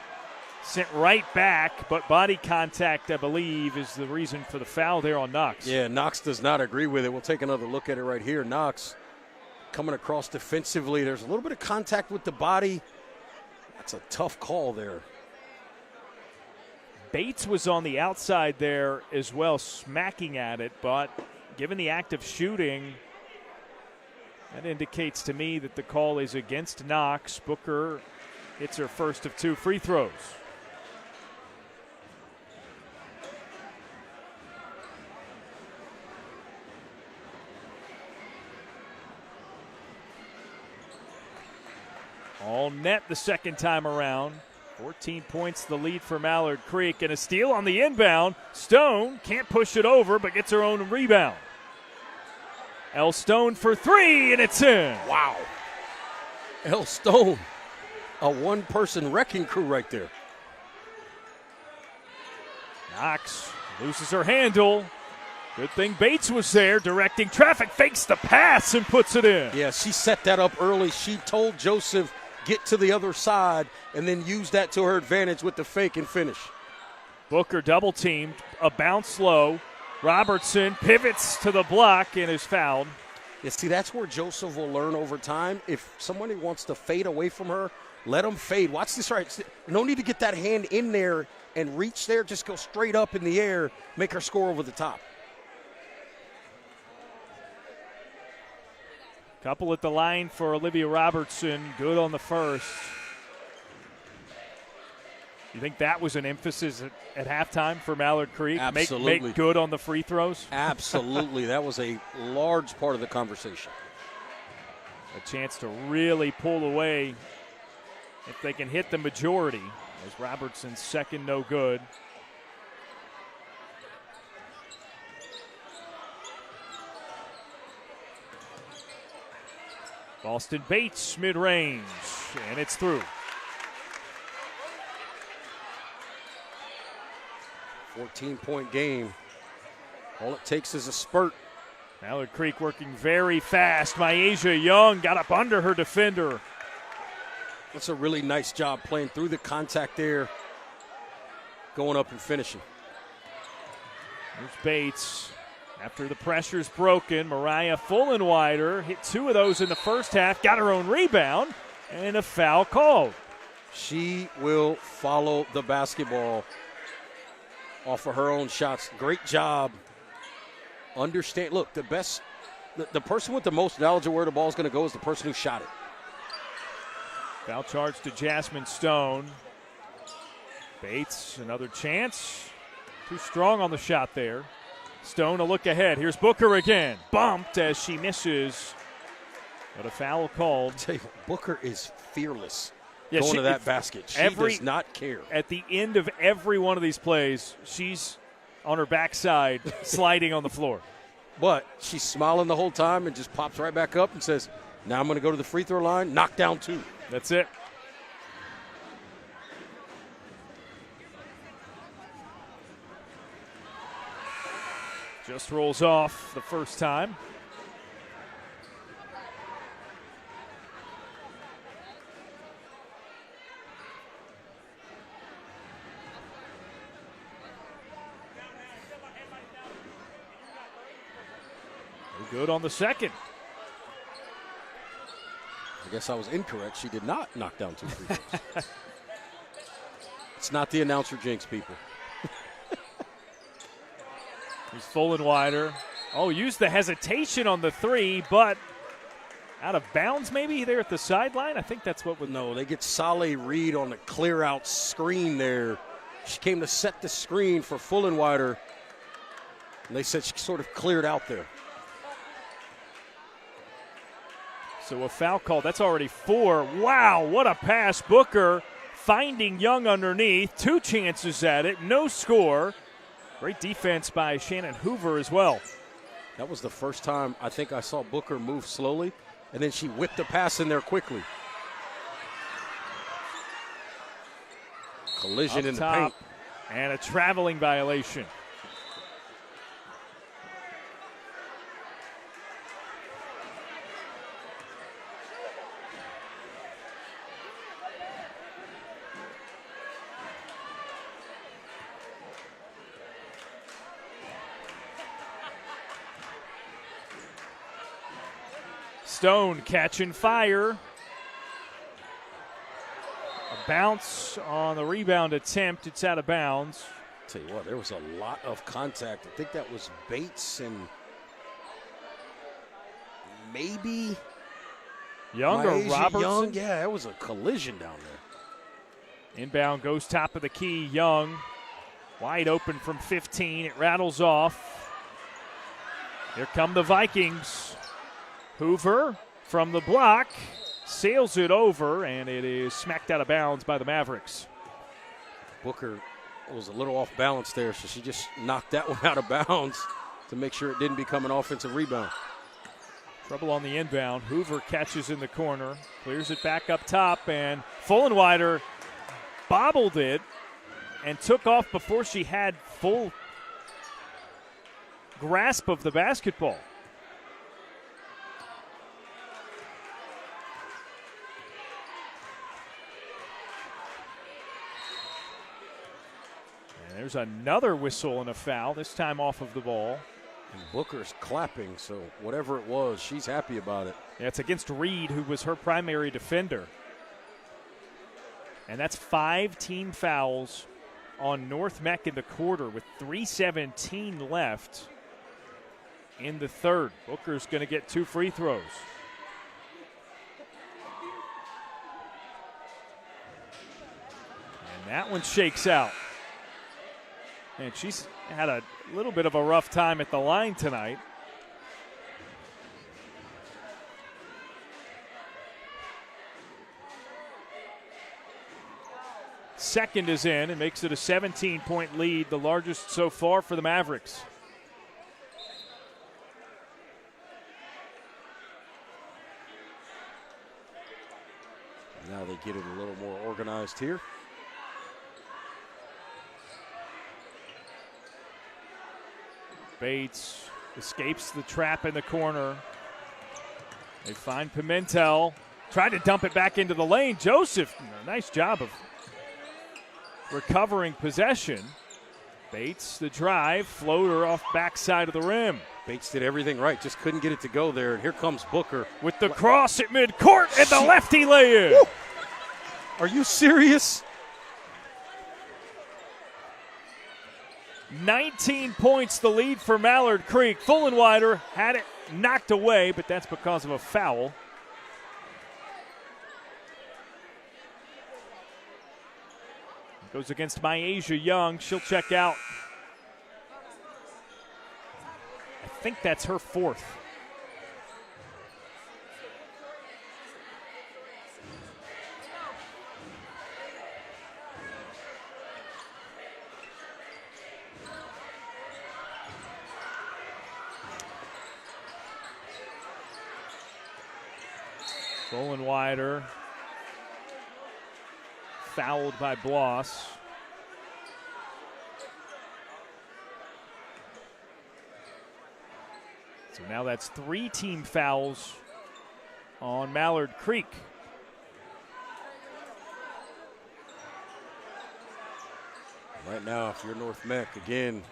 sent right back, but body contact, I believe, is the reason for the foul there on Knox. Yeah, Knox does not agree with it. We'll take another look at it right here. Knox coming across defensively. There's a little bit of contact with the body. That's a tough call there. Bates was on the outside there as well, smacking at it, but given the act of shooting, that indicates to me that the call is against Knox. Booker hits her first of 2 free throws. All net the second time around. 14 points the lead for Mallard Creek, and a steal on the inbound. Stone can't push it over, but gets her own rebound. Elle Stone for 3, and it's in. Wow. Elle Stone, a one-person wrecking crew right there. Knox loses her handle. Good thing Bates was there directing traffic, fakes the pass and puts it in. Yeah, she set that up early. She told Joseph, get to the other side, and then use that to her advantage with the fake and finish. Booker double teamed, a bounce low. Robertson pivots to the block and is fouled. Yeah, see, that's where Joseph will learn over time. If somebody wants to fade away from her, let them fade. Watch this right. No need to get that hand in there and reach there. Just go straight up in the air, make her score over the top. Couple at the line for Olivia Robertson. Good on the first. You think that was an emphasis at halftime for Mallard Creek? Absolutely. Make good on the free throws? Absolutely. That was a large part of the conversation. A chance to really pull away if they can hit the majority, as Robertson's second no good. Boston Bates mid-range, and it's through. 14-point game. All it takes is a spurt. Mallard Creek working very fast. Myasia Young got up under her defender. That's a really nice job playing through the contact there, going up and finishing. There's Bates. After the pressure's broken, Mariah Fullenwider hit 2 of those in the first half, got her own rebound, and a foul called. She will follow the basketball off of her own shots. Great job. Understand, look, the person with the most knowledge of where the ball is going to go is the person who shot it. Foul charge to Jasmine Stone. Bates, another chance. Too strong on the shot there. Stone a look ahead. Here's Booker again. Bumped as she misses. But a foul called. I'll tell you what, Booker is fearless Yeah, going to that basket. She does not care. At the end of every one of these plays, she's on her backside sliding on the floor. But she's smiling the whole time and just pops right back up and says, now I'm going to go to the free throw line, knock down 2. That's it. Just rolls off the first time. Good on the second. I guess I was incorrect. She did not knock down 2 free throws. It's not the announcer jinx, people. He's Fullenwider. Oh, used the hesitation on the 3, but out of bounds maybe there at the sideline? I think that's what would. No, they get Saleh Reed on the clear-out screen there. She came to set the screen for Fullenwider, and they said she sort of cleared out there. So a foul call. That's already 4. Wow, what a pass. Booker finding Young underneath. 2 chances at it. No score. Great defense by Shannon Hoover as well. That was the first time I think I saw Booker move slowly, and then she whipped the pass in there quickly. Collision in the paint. And a traveling violation. Stone catching fire. A bounce on the rebound attempt. It's out of bounds. Tell you what, there was a lot of contact. I think that was Bates and maybe Young or Robertson? Young. Yeah, it was a collision down there. Inbound goes top of the key. Young wide open from 15. It rattles off. Here come the Vikings. Hoover from the block sails it over, and it is smacked out of bounds by the Mavericks. Booker was a little off balance there, so she just knocked that one out of bounds to make sure it didn't become an offensive rebound. Trouble on the inbound. Hoover catches in the corner, clears it back up top, and Fullenwider bobbled it and took off before she had full grasp of the basketball. And there's another whistle and a foul, this time off of the ball. And Booker's clapping, so whatever it was, she's happy about it. Yeah, it's against Reed, who was her primary defender. And that's 5 team fouls on North Meck in the quarter with 3:17 left in the third. Booker's going to get 2 free throws. And that one shakes out. And she's had a little bit of a rough time at the line tonight. Second is in and makes it a 17-point lead, the largest so far for the Mavericks. Now they get it a little more organized here. Bates escapes the trap in the corner. They find Pimentel. Tried to dump it back into the lane. Joseph, nice job of recovering possession. Bates, the drive, floater off backside of the rim. Bates did everything right, just couldn't get it to go there. And here comes Booker. With the cross at midcourt and the lefty lay-in. Woo! Are you serious? 19 points the lead for Mallard Creek. Fullenwider had it knocked away, but that's because of a foul. Goes against Myasia Young. She'll check out. I think that's her 4th. Fullenwider fouled by Bloss. So now that's 3 team fouls on Mallard Creek. Right now, if you're North Meck, again.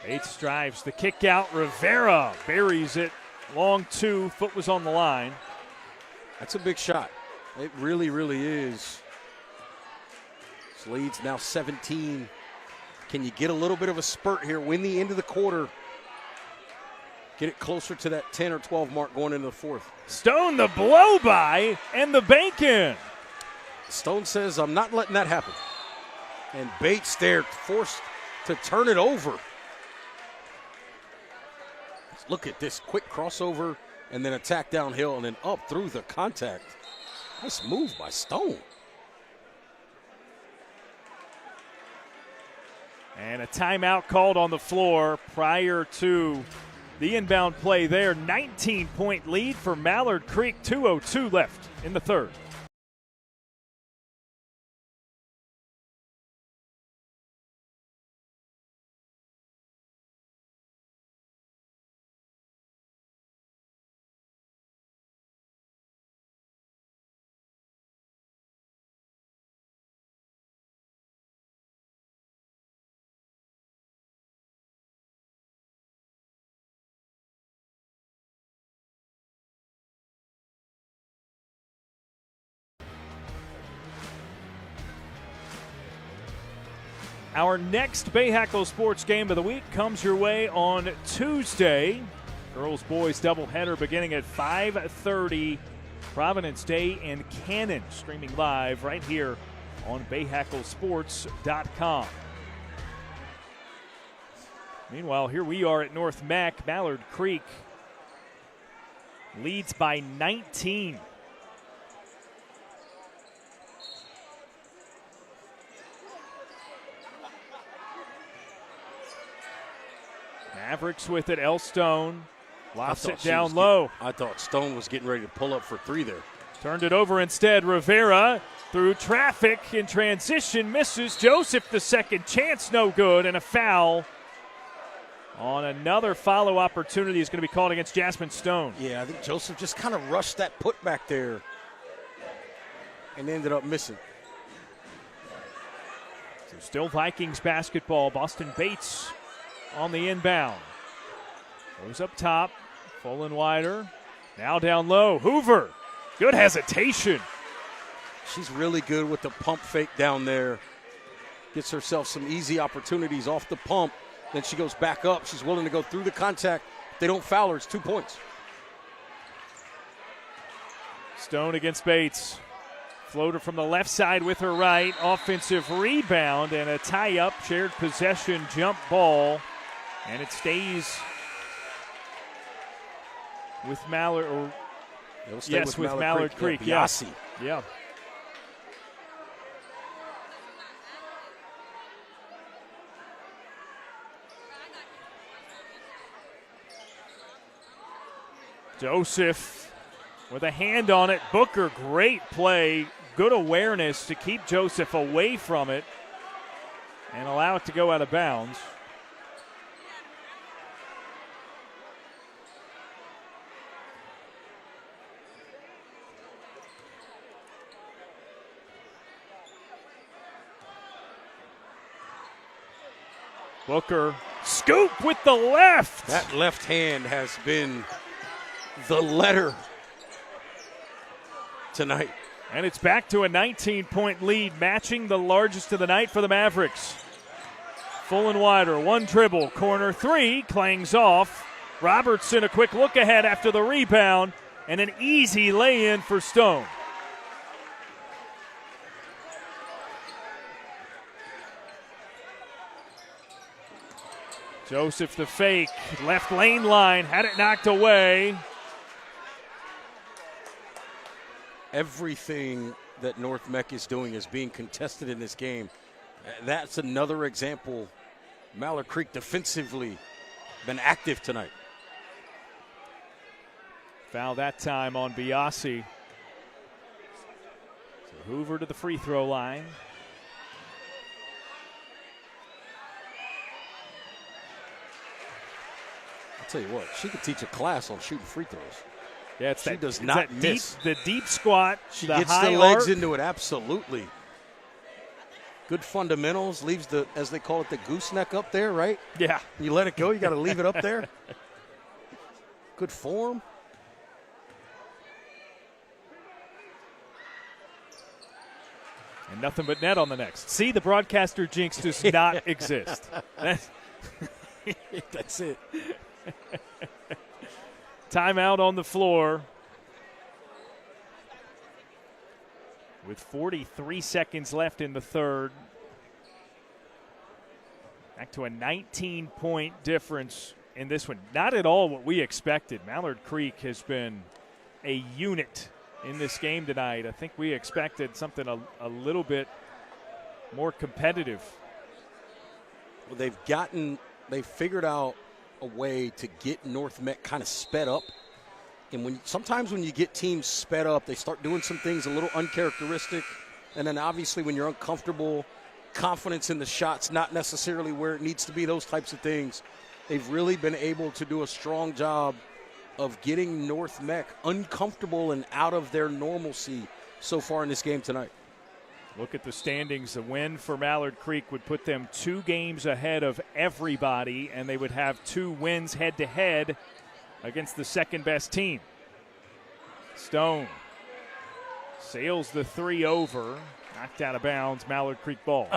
Bates drives the kick out. Rivera buries it. Long 2, foot was on the line. That's a big shot. It really, really is. This lead's now 17. Can you get a little bit of a spurt here, win the end of the quarter, get it closer to that 10 or 12 mark going into the 4th? Stone, the blow by, and the bank in. Stone says, I'm not letting that happen. And Bates there, forced to turn it over. Look at this quick crossover and then attack downhill and then up through the contact. Nice move by Stone. And a timeout called on the floor prior to the inbound play there. 19-point lead for Mallard Creek. 2:02 left in the third. Our next Bahakel Sports Game of the week comes your way on Tuesday. Girls-boys doubleheader beginning at 5:30. Providence Day and Cannon streaming live right here on BahakelSports.com. Meanwhile, here we are at North Meck. Mallard Creek leads by 19. Mavericks with it. Elstone lofts it down low. I thought Stone was getting ready to pull up for three there. Turned it over instead. Rivera through traffic in transition. Misses. Joseph, the second chance, no good. And a foul on another follow opportunity is going to be called against Jasmine Stone. Yeah, I think Joseph just kind of rushed that putback there and ended up missing. So still Vikings basketball. Boston Bates on the inbound. Goes up top. Full and wider. Now down low. Hoover. Good hesitation. She's really good with the pump fake down there. Gets herself some easy opportunities off the pump. Then she goes back up. She's willing to go through the contact. If they don't foul her, it's 2 points. Stone against Bates. Floater from the left side with her right. Offensive rebound and a tie-up. Shared possession jump ball. And it stays with Mallard. With Mallard Creek. Yeah. Yeah. Joseph with a hand on it. Booker, great play. Good awareness to keep Joseph away from it and allow it to go out of bounds. Booker, scoop with the left. That left hand has been the letter tonight. And it's back to a 19-point lead, matching the largest of the night for the Mavericks. Full and wider, one dribble, corner three, clangs off. Robertson, a quick look ahead after the rebound, and an easy lay-in for Stone. Joseph the fake, left lane line, had it knocked away. Everything that North Meck is doing is being contested in this game. That's another example. Mallard Creek defensively been active tonight. Foul that time on Biasi. So Hoover to the free throw line. I'll tell you what, she could teach a class on shooting free throws. Yeah, it's she does not miss. The deep squat, she the gets high the legs arc. into it, absolutely. Good fundamentals, leaves the, as they call it, the gooseneck up there, right? Yeah. You let it go, you got to leave it up there. Good form. And nothing but net on the next. See, the broadcaster jinx does not exist. That's it. Timeout on the floor. With 43 seconds left in the third. Back to a 19-point difference in this one. Not at all what we expected. Mallard Creek has been a unit in this game tonight. I think we expected something a little bit more competitive. Well, they've figured out a way to get North Meck kind of sped up. And sometimes when you get teams sped up, they start doing some things a little uncharacteristic. And then obviously when you're uncomfortable, confidence in the shot's not necessarily where it needs to be, those types of things. They've really been able to do a strong job of getting North Meck uncomfortable and out of their normalcy so far in this game tonight. Look at the standings. A win for Mallard Creek would put them 2 games ahead of everybody, and they would have 2 wins head-to-head against the second-best team. Stone sails the 3 over. Knocked out of bounds, Mallard Creek ball.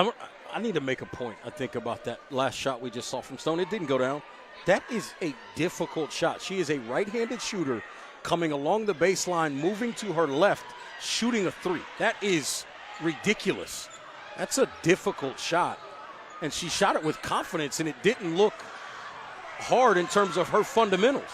I need to make a point, I think, about that last shot we just saw from Stone. It didn't go down. That is a difficult shot. She is a right-handed shooter coming along the baseline, moving to her left, shooting a three. That is ridiculous. That's a difficult shot. And she shot it with confidence, and it didn't look hard in terms of her fundamentals.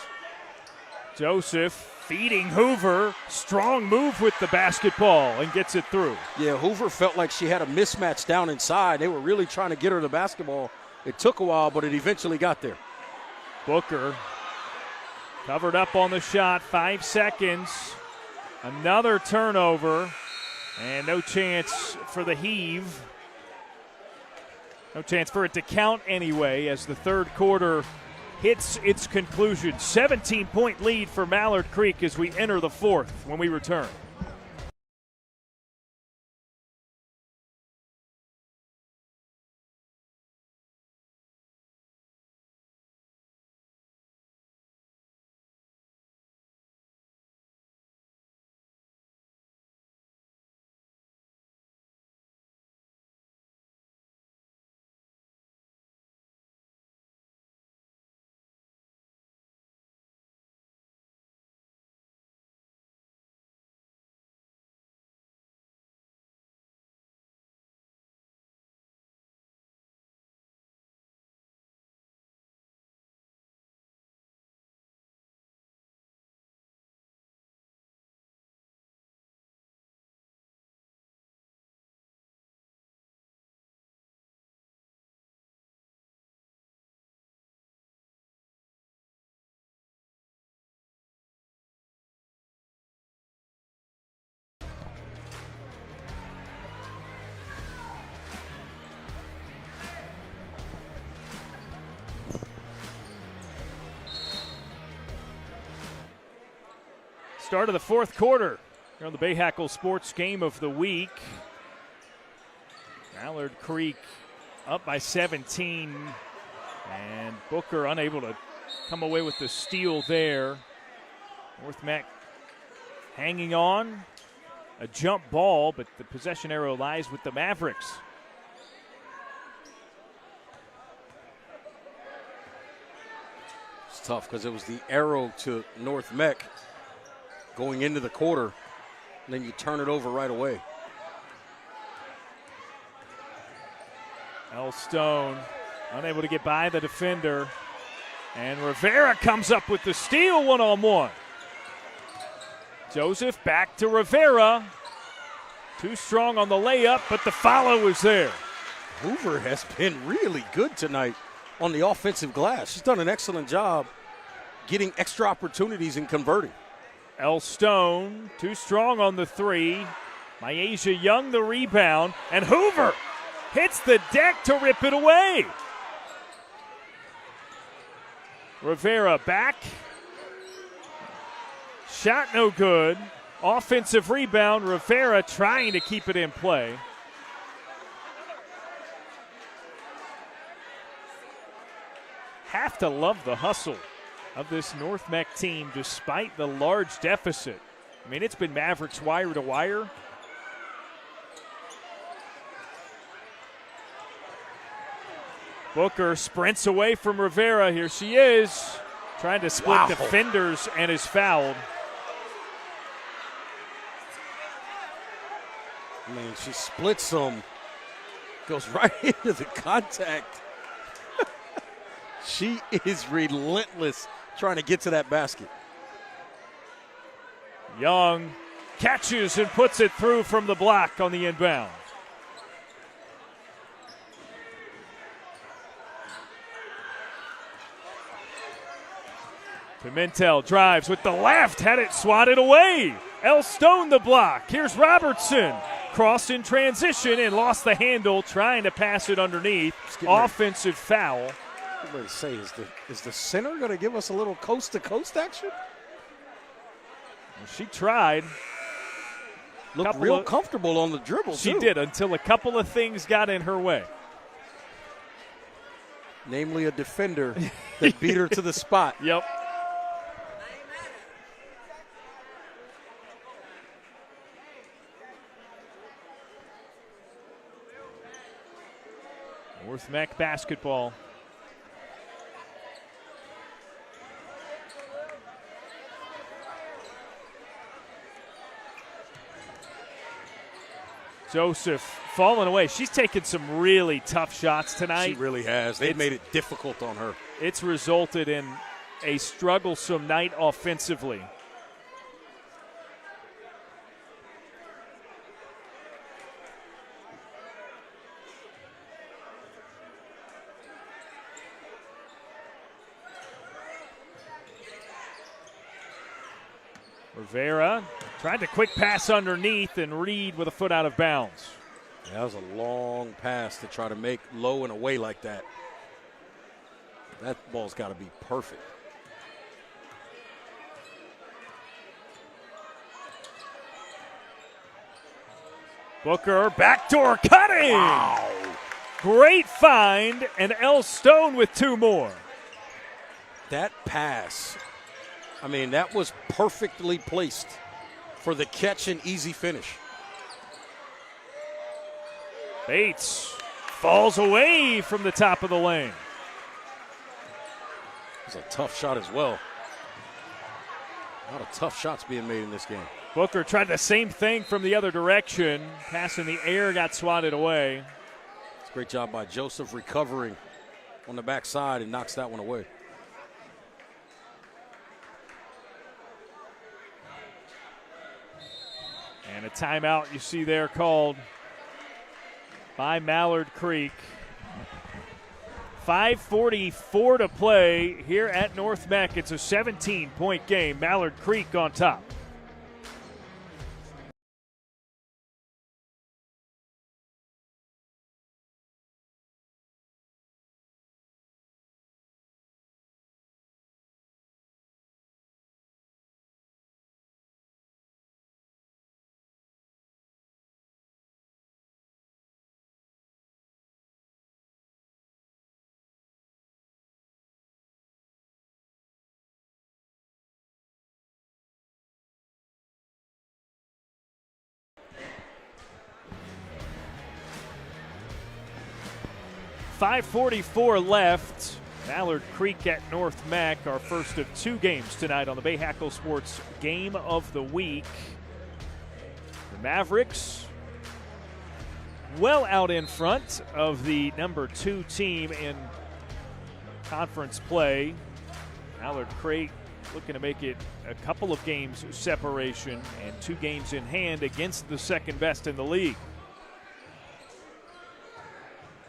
Joseph feeding Hoover. Strong move with the basketball and gets it through. Yeah, Hoover felt like she had a mismatch down inside. They were really trying to get her the basketball. It took a while, but it eventually got there. Booker covered up on the shot, 5 seconds. Another turnover, and no chance for the heave. No chance for it to count anyway as the third quarter hits its conclusion. 17-point lead for Mallard Creek as we enter the fourth when we return. Start of the fourth quarter here on the Bahakel Sports Game of the Week. Mallard Creek up by 17, and Booker unable to come away with the steal there. North Meck hanging on. A jump ball, but the possession arrow lies with the Mavericks. It's tough because it was the arrow to North Meck going into the quarter, and then you turn it over right away. El Stone unable to get by the defender, and Rivera comes up with the steal one-on-one. Joseph back to Rivera. Too strong on the layup, but the follow is there. Hoover has been really good tonight on the offensive glass. She's done an excellent job getting extra opportunities and converting. El Stone, too strong on the three. Myasia Young the rebound, and Hoover hits the deck to rip it away. Rivera back. Shot no good. Offensive rebound, Rivera trying to keep it in play. Have to love the hustle of this North Meck team despite the large deficit. I mean, it's been Mavericks wire to wire. Booker sprints away from Rivera. Here she is, trying to split defenders and is fouled. I mean, she splits them, goes right into the contact. She is relentless trying to get to that basket. Young catches and puts it through from the block on the inbound. Pimentel drives with the left, had it swatted away. El Stone the block. Here's Robertson. Crossed in transition and lost the handle, trying to pass it underneath. Offensive foul. I'm going to say, is the center going to give us a little coast-to-coast action? Well, she tried. Looked real comfortable on the dribble, She too. did, until a couple of things got in her way. Namely a defender that beat her to the spot. Yep. North Meck basketball. Joseph falling away. She's taken some really tough shots tonight. She really has. They've made it difficult on her. It's resulted in a strugglesome night offensively. Rivera tried to quick pass underneath, and Reed with a foot out of bounds. Yeah, that was a long pass to try to make low and away like that. That ball's got to be perfect. Booker, backdoor cutting! Wow. Great find, and L. Stone with 2 more. That pass, I mean, that was perfectly placed for the catch and easy finish. Bates falls away from the top of the lane. It was a tough shot as well. A lot of tough shots being made in this game. Booker tried the same thing from the other direction. Pass in the air got swatted away. It's a great job by Joseph recovering on the backside and knocks that one away. And a timeout you see there called by Mallard Creek. 5:44 to play here at North Meck. It's a 17-point game. Mallard Creek on top. .544 left. Mallard Creek at North Meck, our first of 2 games tonight on the Bahakel Sports Game of the Week. The Mavericks well out in front of the number 2 team in conference play. Mallard Creek looking to make it a couple of games separation and 2 games in hand against the second best in the league.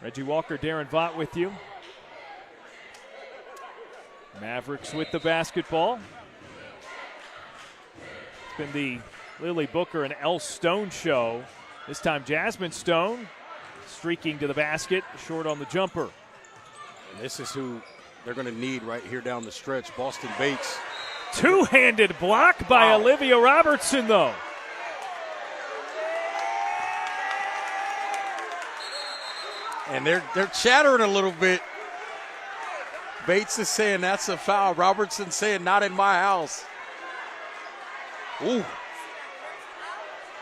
Reggie Walker, Darren Vaught with you. Mavericks with the basketball. It's been the Lily Booker and L. Stone show. This time Jasmine Stone streaking to the basket, short on the jumper. And this is who they're going to need right here down the stretch. Boston Bates. 2-handed block by Olivia Robertson, though. And they're chattering a little bit. Bates is saying that's a foul. Robertson saying not in my house. Ooh.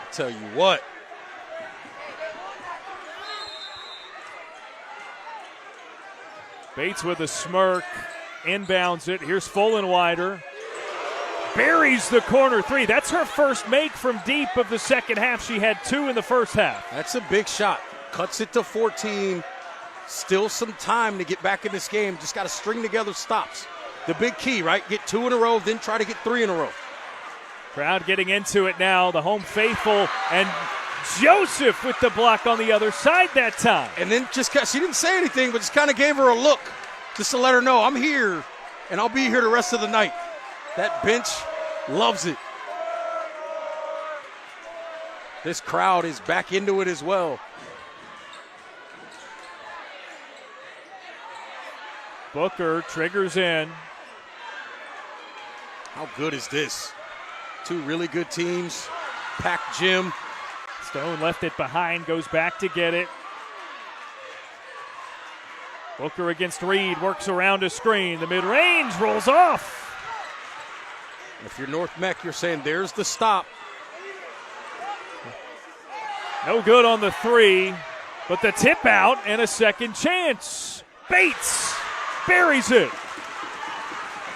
I tell you what. Bates with a smirk, inbounds it. Here's Fullenwider. Buries the corner 3. That's her first make from deep of the second half. She had 2 in the first half. That's a big shot. Cuts it to 14. Still some time to get back in this game. Just got to string together stops. The big key, right? Get 2 in a row, then try to get 3 in a row. Crowd getting into it now. The home faithful, and Joseph with the block on the other side that time. And then she didn't say anything, but just kind of gave her a look just to let her know I'm here, and I'll be here the rest of the night. That bench loves it. This crowd is back into it as well. Booker triggers in. How good is this? 2 really good teams. Packed gym. Stone left it behind, goes back to get it. Booker against Reed, works around a screen. The mid-range rolls off. If you're North Meck, you're saying there's the stop. No good on the 3. But the tip out and a second chance. Bates buries it.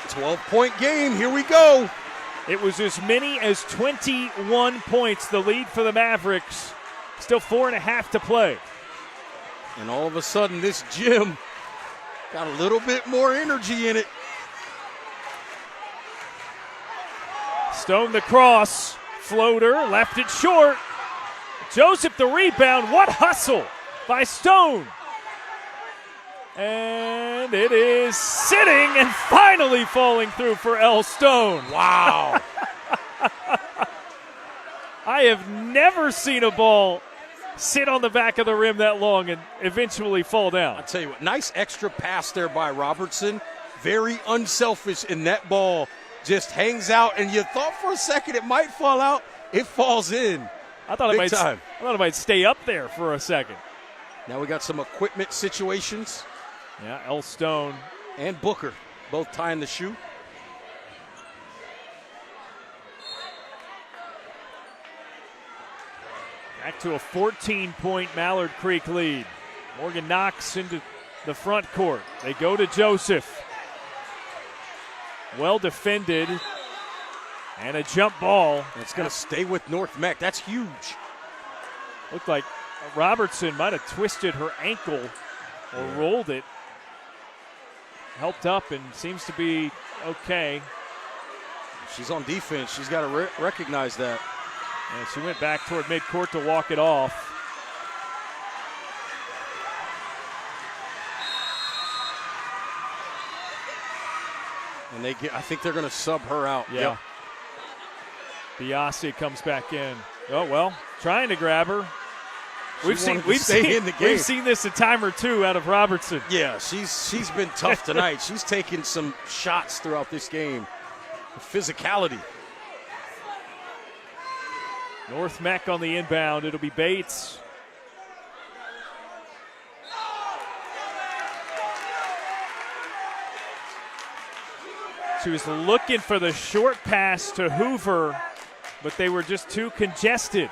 12-point game. Here we go. It was as many as 21 points, the lead for the Mavericks. Still 4.5 to play. And all of a sudden, this gym got a little bit more energy in it. Stone the cross. Floater, left it short. Joseph the rebound. What hustle by Stone. And it is sitting and finally falling through for L. Stone. Wow. I have never seen a ball sit on the back of the rim that long and eventually fall down. I'll tell you what, nice extra pass there by Robertson. Very unselfish, and that ball just hangs out, and you thought for a second it might fall out. It falls in. I thought it might stay up there for a second. Now we got some equipment situations. Yeah, L. Stone. And Booker both tying the shoe. Back to a 14-point Mallard Creek lead. Morgan Knox into the front court. They go to Joseph. Well defended. And a jump ball. It's going to stay with North Meck. That's huge. Looked like Robertson might have twisted her ankle or rolled it. Helped up and seems to be okay. She's on defense. She's got to recognize that. And she went back toward midcourt to walk it off. And I think they're going to sub her out. Yeah. Yep. Biasi comes back in. Oh, well, trying to grab her. We've seen this a time or two out of Robertson. Yeah, she's been tough tonight. She's taken some shots throughout this game. Physicality. North Meck on the inbound. It'll be Bates. She was looking for the short pass to Hoover, but they were just too congested.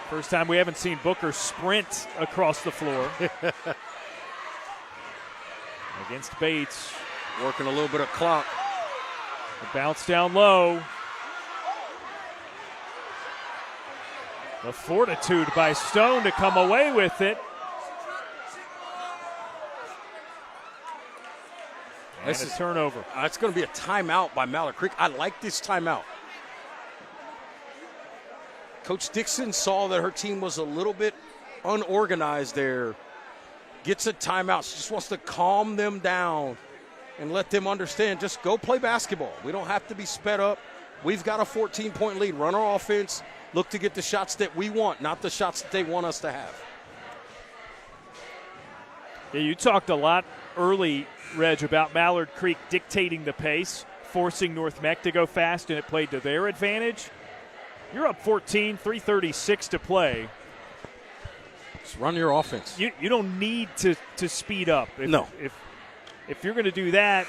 First time we haven't seen Booker sprint across the floor. Against Bates. Working a little bit of clock. The bounce down low. The fortitude by Stone to come away with it. And this a is turnover. It's going to be a timeout by Mallard Creek. I like this timeout. Coach Dixon saw that her team was a little bit unorganized there. Gets a timeout. She just wants to calm them down and let them understand, just go play basketball. We don't have to be sped up. We've got a 14-point lead. Run our offense. Look to get the shots that we want, not the shots that they want us to have. Yeah, you talked a lot early, Reg, about Mallard Creek dictating the pace, forcing North Meck to go fast, and it played to their advantage. You're up 14, 3:36 to play. Just run your offense. You don't need to speed up. No. If you're going to do that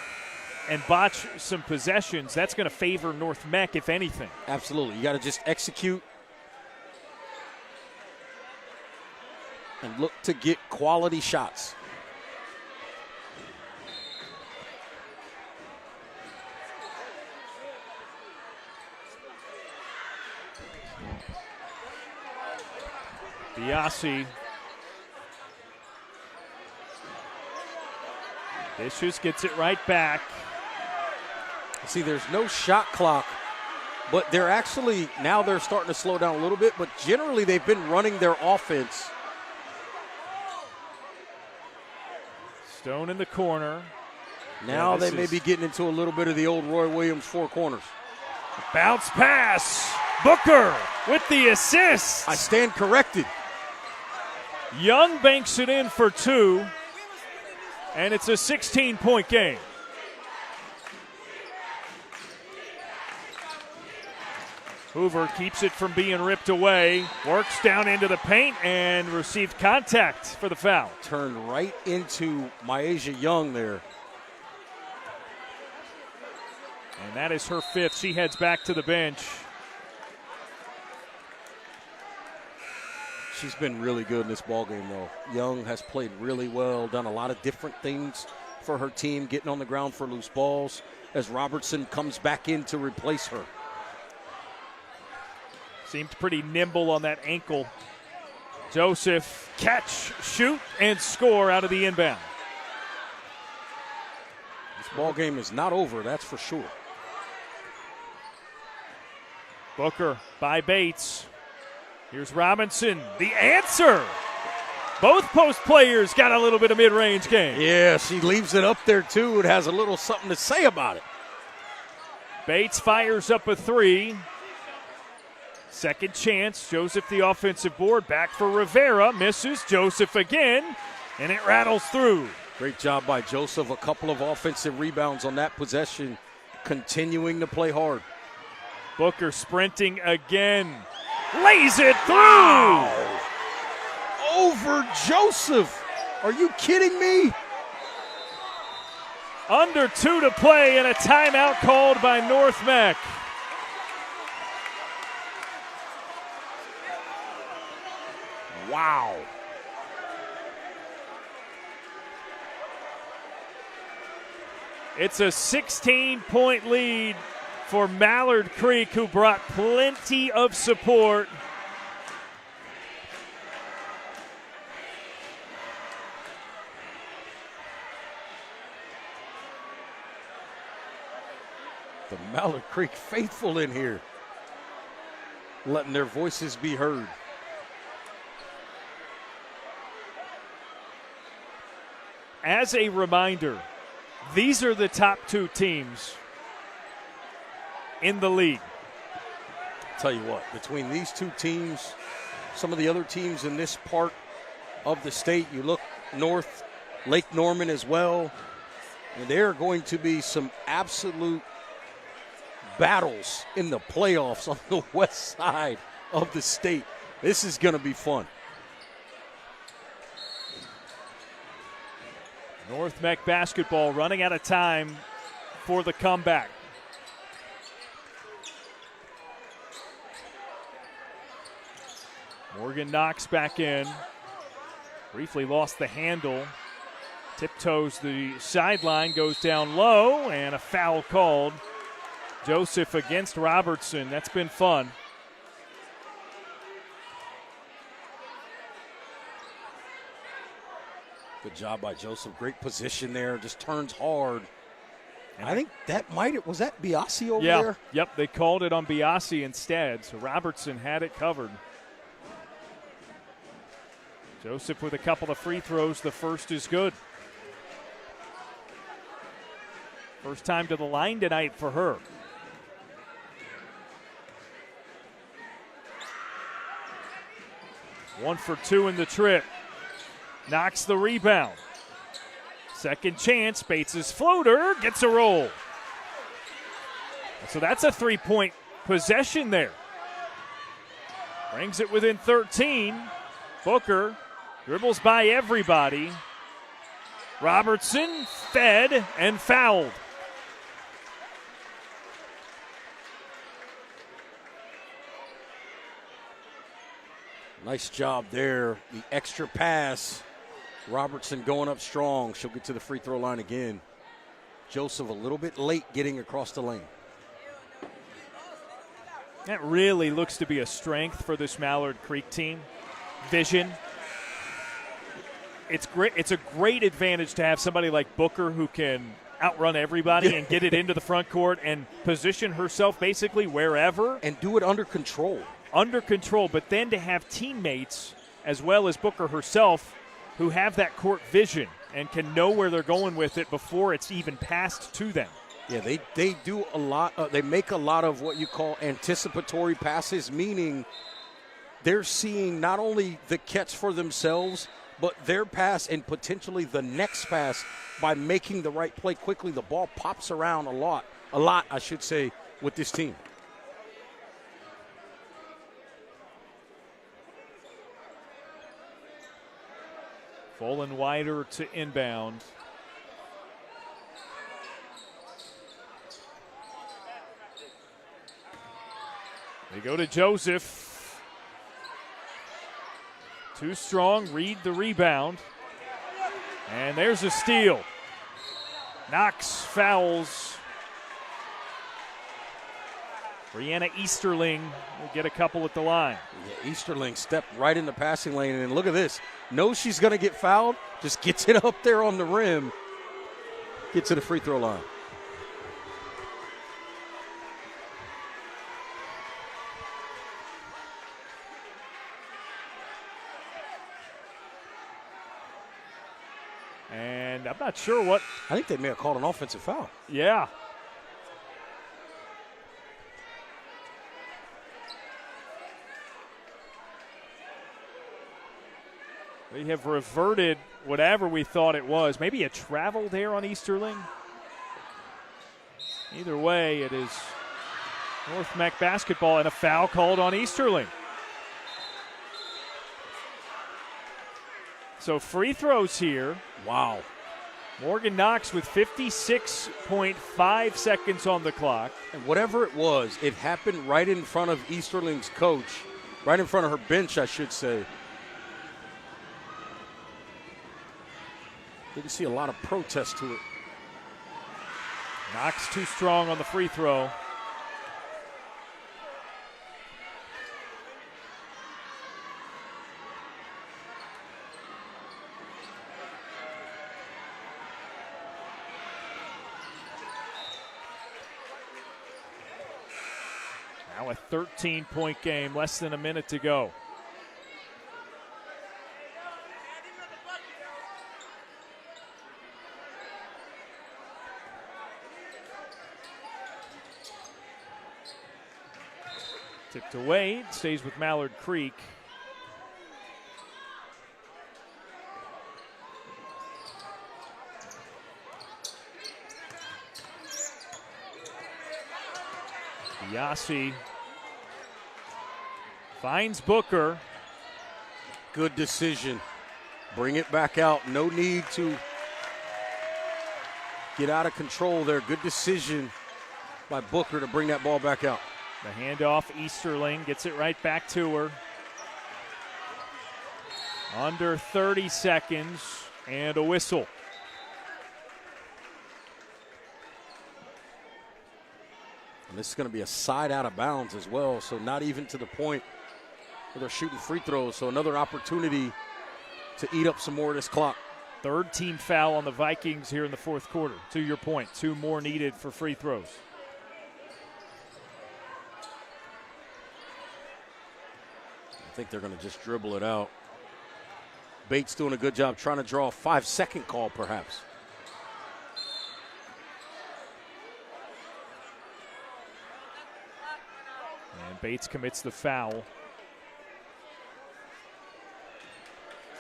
and botch some possessions, that's going to favor North Meck, if anything. Absolutely. You got to just execute and look to get quality shots. Biasi. Dishes, gets it right back. See, there's no shot clock, but they're actually, now they're starting to slow down a little bit, but generally they've been running their offense. Stone in the corner. Now they may be getting into a little bit of the old Roy Williams four corners. Bounce pass. Booker with the assist. I stand corrected. Young banks it in for two, and it's a 16-point game. Hoover keeps it from being ripped away, works down into the paint, and received contact for the foul. Turned right into Myasia Young there. And that is her 5th. She heads back to the bench. She's been really good in this ballgame, though. Young has played really well, done a lot of different things for her team, getting on the ground for loose balls as Robertson comes back in to replace her. Seemed pretty nimble on that ankle. Joseph, catch, shoot, and score out of the inbound. This ballgame is not over, that's for sure. Booker by Bates. Here's Robinson, the answer. Both post players got a little bit of mid-range game. Yeah, she leaves it up there, too. It has a little something to say about it. Bates fires up a 3. Second chance. Joseph, the offensive board. Back for Rivera. Misses. Joseph again, and it rattles through. Great job by Joseph. A couple of offensive rebounds on that possession, continuing to play hard. Booker sprinting again. Lays it through. Wow. Over Joseph. Are you kidding me? Under 2 to play and a timeout called by North Meck. Wow. It's a 16-point lead for Mallard Creek, who brought plenty of support. The Mallard Creek faithful in here, letting their voices be heard. As a reminder, these are the top 2 teams in the league. Tell you what, between these 2 teams, some of the other teams in this part of the state, you look north, Lake Norman as well, and there are going to be some absolute battles in the playoffs on the west side of the state. This is going to be fun. North Meck basketball running out of time for the comeback. Morgan Knox back in. Briefly lost the handle. Tiptoes the sideline, goes down low, and a foul called. Joseph against Robertson. That's been fun. Good job by Joseph. Great position there. Just turns hard. And I think was that Biasi over there? Yep, they called it on Biasi instead, so Robertson had it covered. Joseph with a couple of free throws. The first is good. First time to the line tonight for her. One for 2 in the trip. Knocks the rebound. Second chance. Bates' floater gets a roll. So that's a 3-point possession there. Brings it within 13. Booker dribbles by everybody. Robertson fed and fouled. Nice job there. The extra pass. Robertson going up strong. She'll get to the free throw line again. Joseph a little bit late getting across the lane. That really looks to be a strength for this Mallard Creek team. Vision. It's great. It's a great advantage to have somebody like Booker who can outrun everybody and get it into the front court and position herself basically wherever. And do it under control. Under control, but then to have teammates as well as Booker herself who have that court vision and can know where they're going with it before it's even passed to them. Yeah, they do a lot. They make a lot of what you call anticipatory passes, meaning they're seeing not only the catch for themselves, but their pass and potentially the next pass by making the right play quickly. The ball pops around a lot, I should say, with this team. Fallen wider to inbound. They go to Joseph. Too strong, Reed the rebound. And there's a steal. Knox fouls. Brianna Easterling will get a couple at the line. Yeah, Easterling stepped right in the passing lane, and look at this. Knows she's going to get fouled, just gets it up there on the rim, gets to the free throw line. And I'm not sure what. I think they may have called an offensive foul. Yeah. They have reverted whatever we thought it was. Maybe a travel there on Easterling. Either way, it is North Meck basketball and a foul called on Easterling. So free throws here. Wow. Morgan Knox with 56.5 seconds on the clock. And whatever it was, it happened right in front of Easterling's coach, right in front of her bench, I should say. Didn't see a lot of protest to it. Knox too strong on the free throw. Now a 13-point game, less than a minute to go. Tipped away, stays with Mallard Creek. Biasi finds Booker. Good decision. Bring it back out. No need to get out of control there. Good decision by Booker to bring that ball back out. The handoff, Easterling gets it right back to her. Under 30 seconds and a whistle. And this is going to be a side out of bounds as well, so not even to the point where they're shooting free throws. So another opportunity to eat up some more of this clock. Third team foul on the Vikings here in the fourth quarter. To your point, 2 more needed for free throws. I think they're going to just dribble it out. Bates doing a good job trying to draw a 5-second call, perhaps. And Bates commits the foul.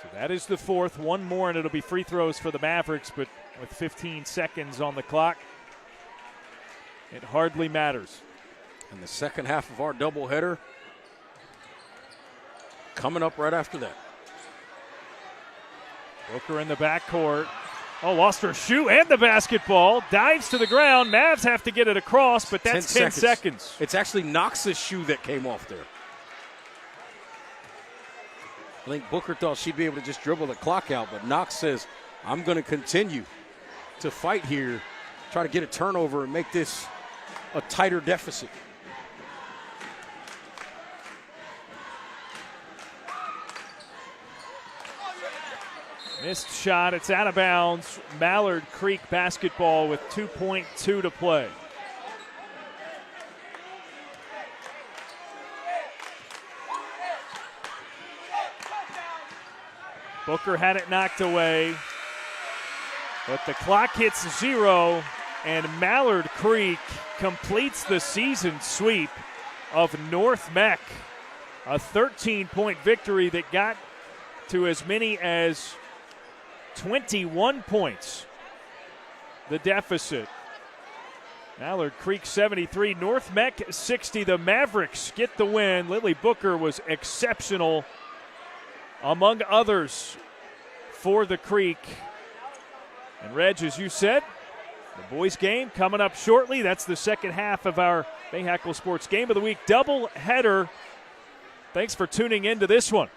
So that is the fourth. 1 more, and it'll be free throws for the Mavericks, but with 15 seconds on the clock, it hardly matters. And the second half of our doubleheader coming up right after that. Booker in the backcourt. Oh, lost her shoe and the basketball. Dives to the ground. Mavs have to get it across, but that's 10 seconds. It's actually Knox's shoe that came off there. I think Booker thought she'd be able to just dribble the clock out, but Knox says, I'm going to continue to fight here, try to get a turnover and make this a tighter deficit. Missed shot. It's out of bounds. Mallard Creek basketball with 2.2 to play. Booker had it knocked away, but the clock hits 0, and Mallard Creek completes the season sweep of North Meck. A 13-point victory that got to as many as 21 points, the deficit. Mallard Creek 73, North Meck 60. The Mavericks get the win. Lily Booker was exceptional, among others, for the Creek. And Reg, as you said, The boys game coming up shortly. That's the second half of our Bahakel Sports Game of the Week double header. Thanks for tuning into this one.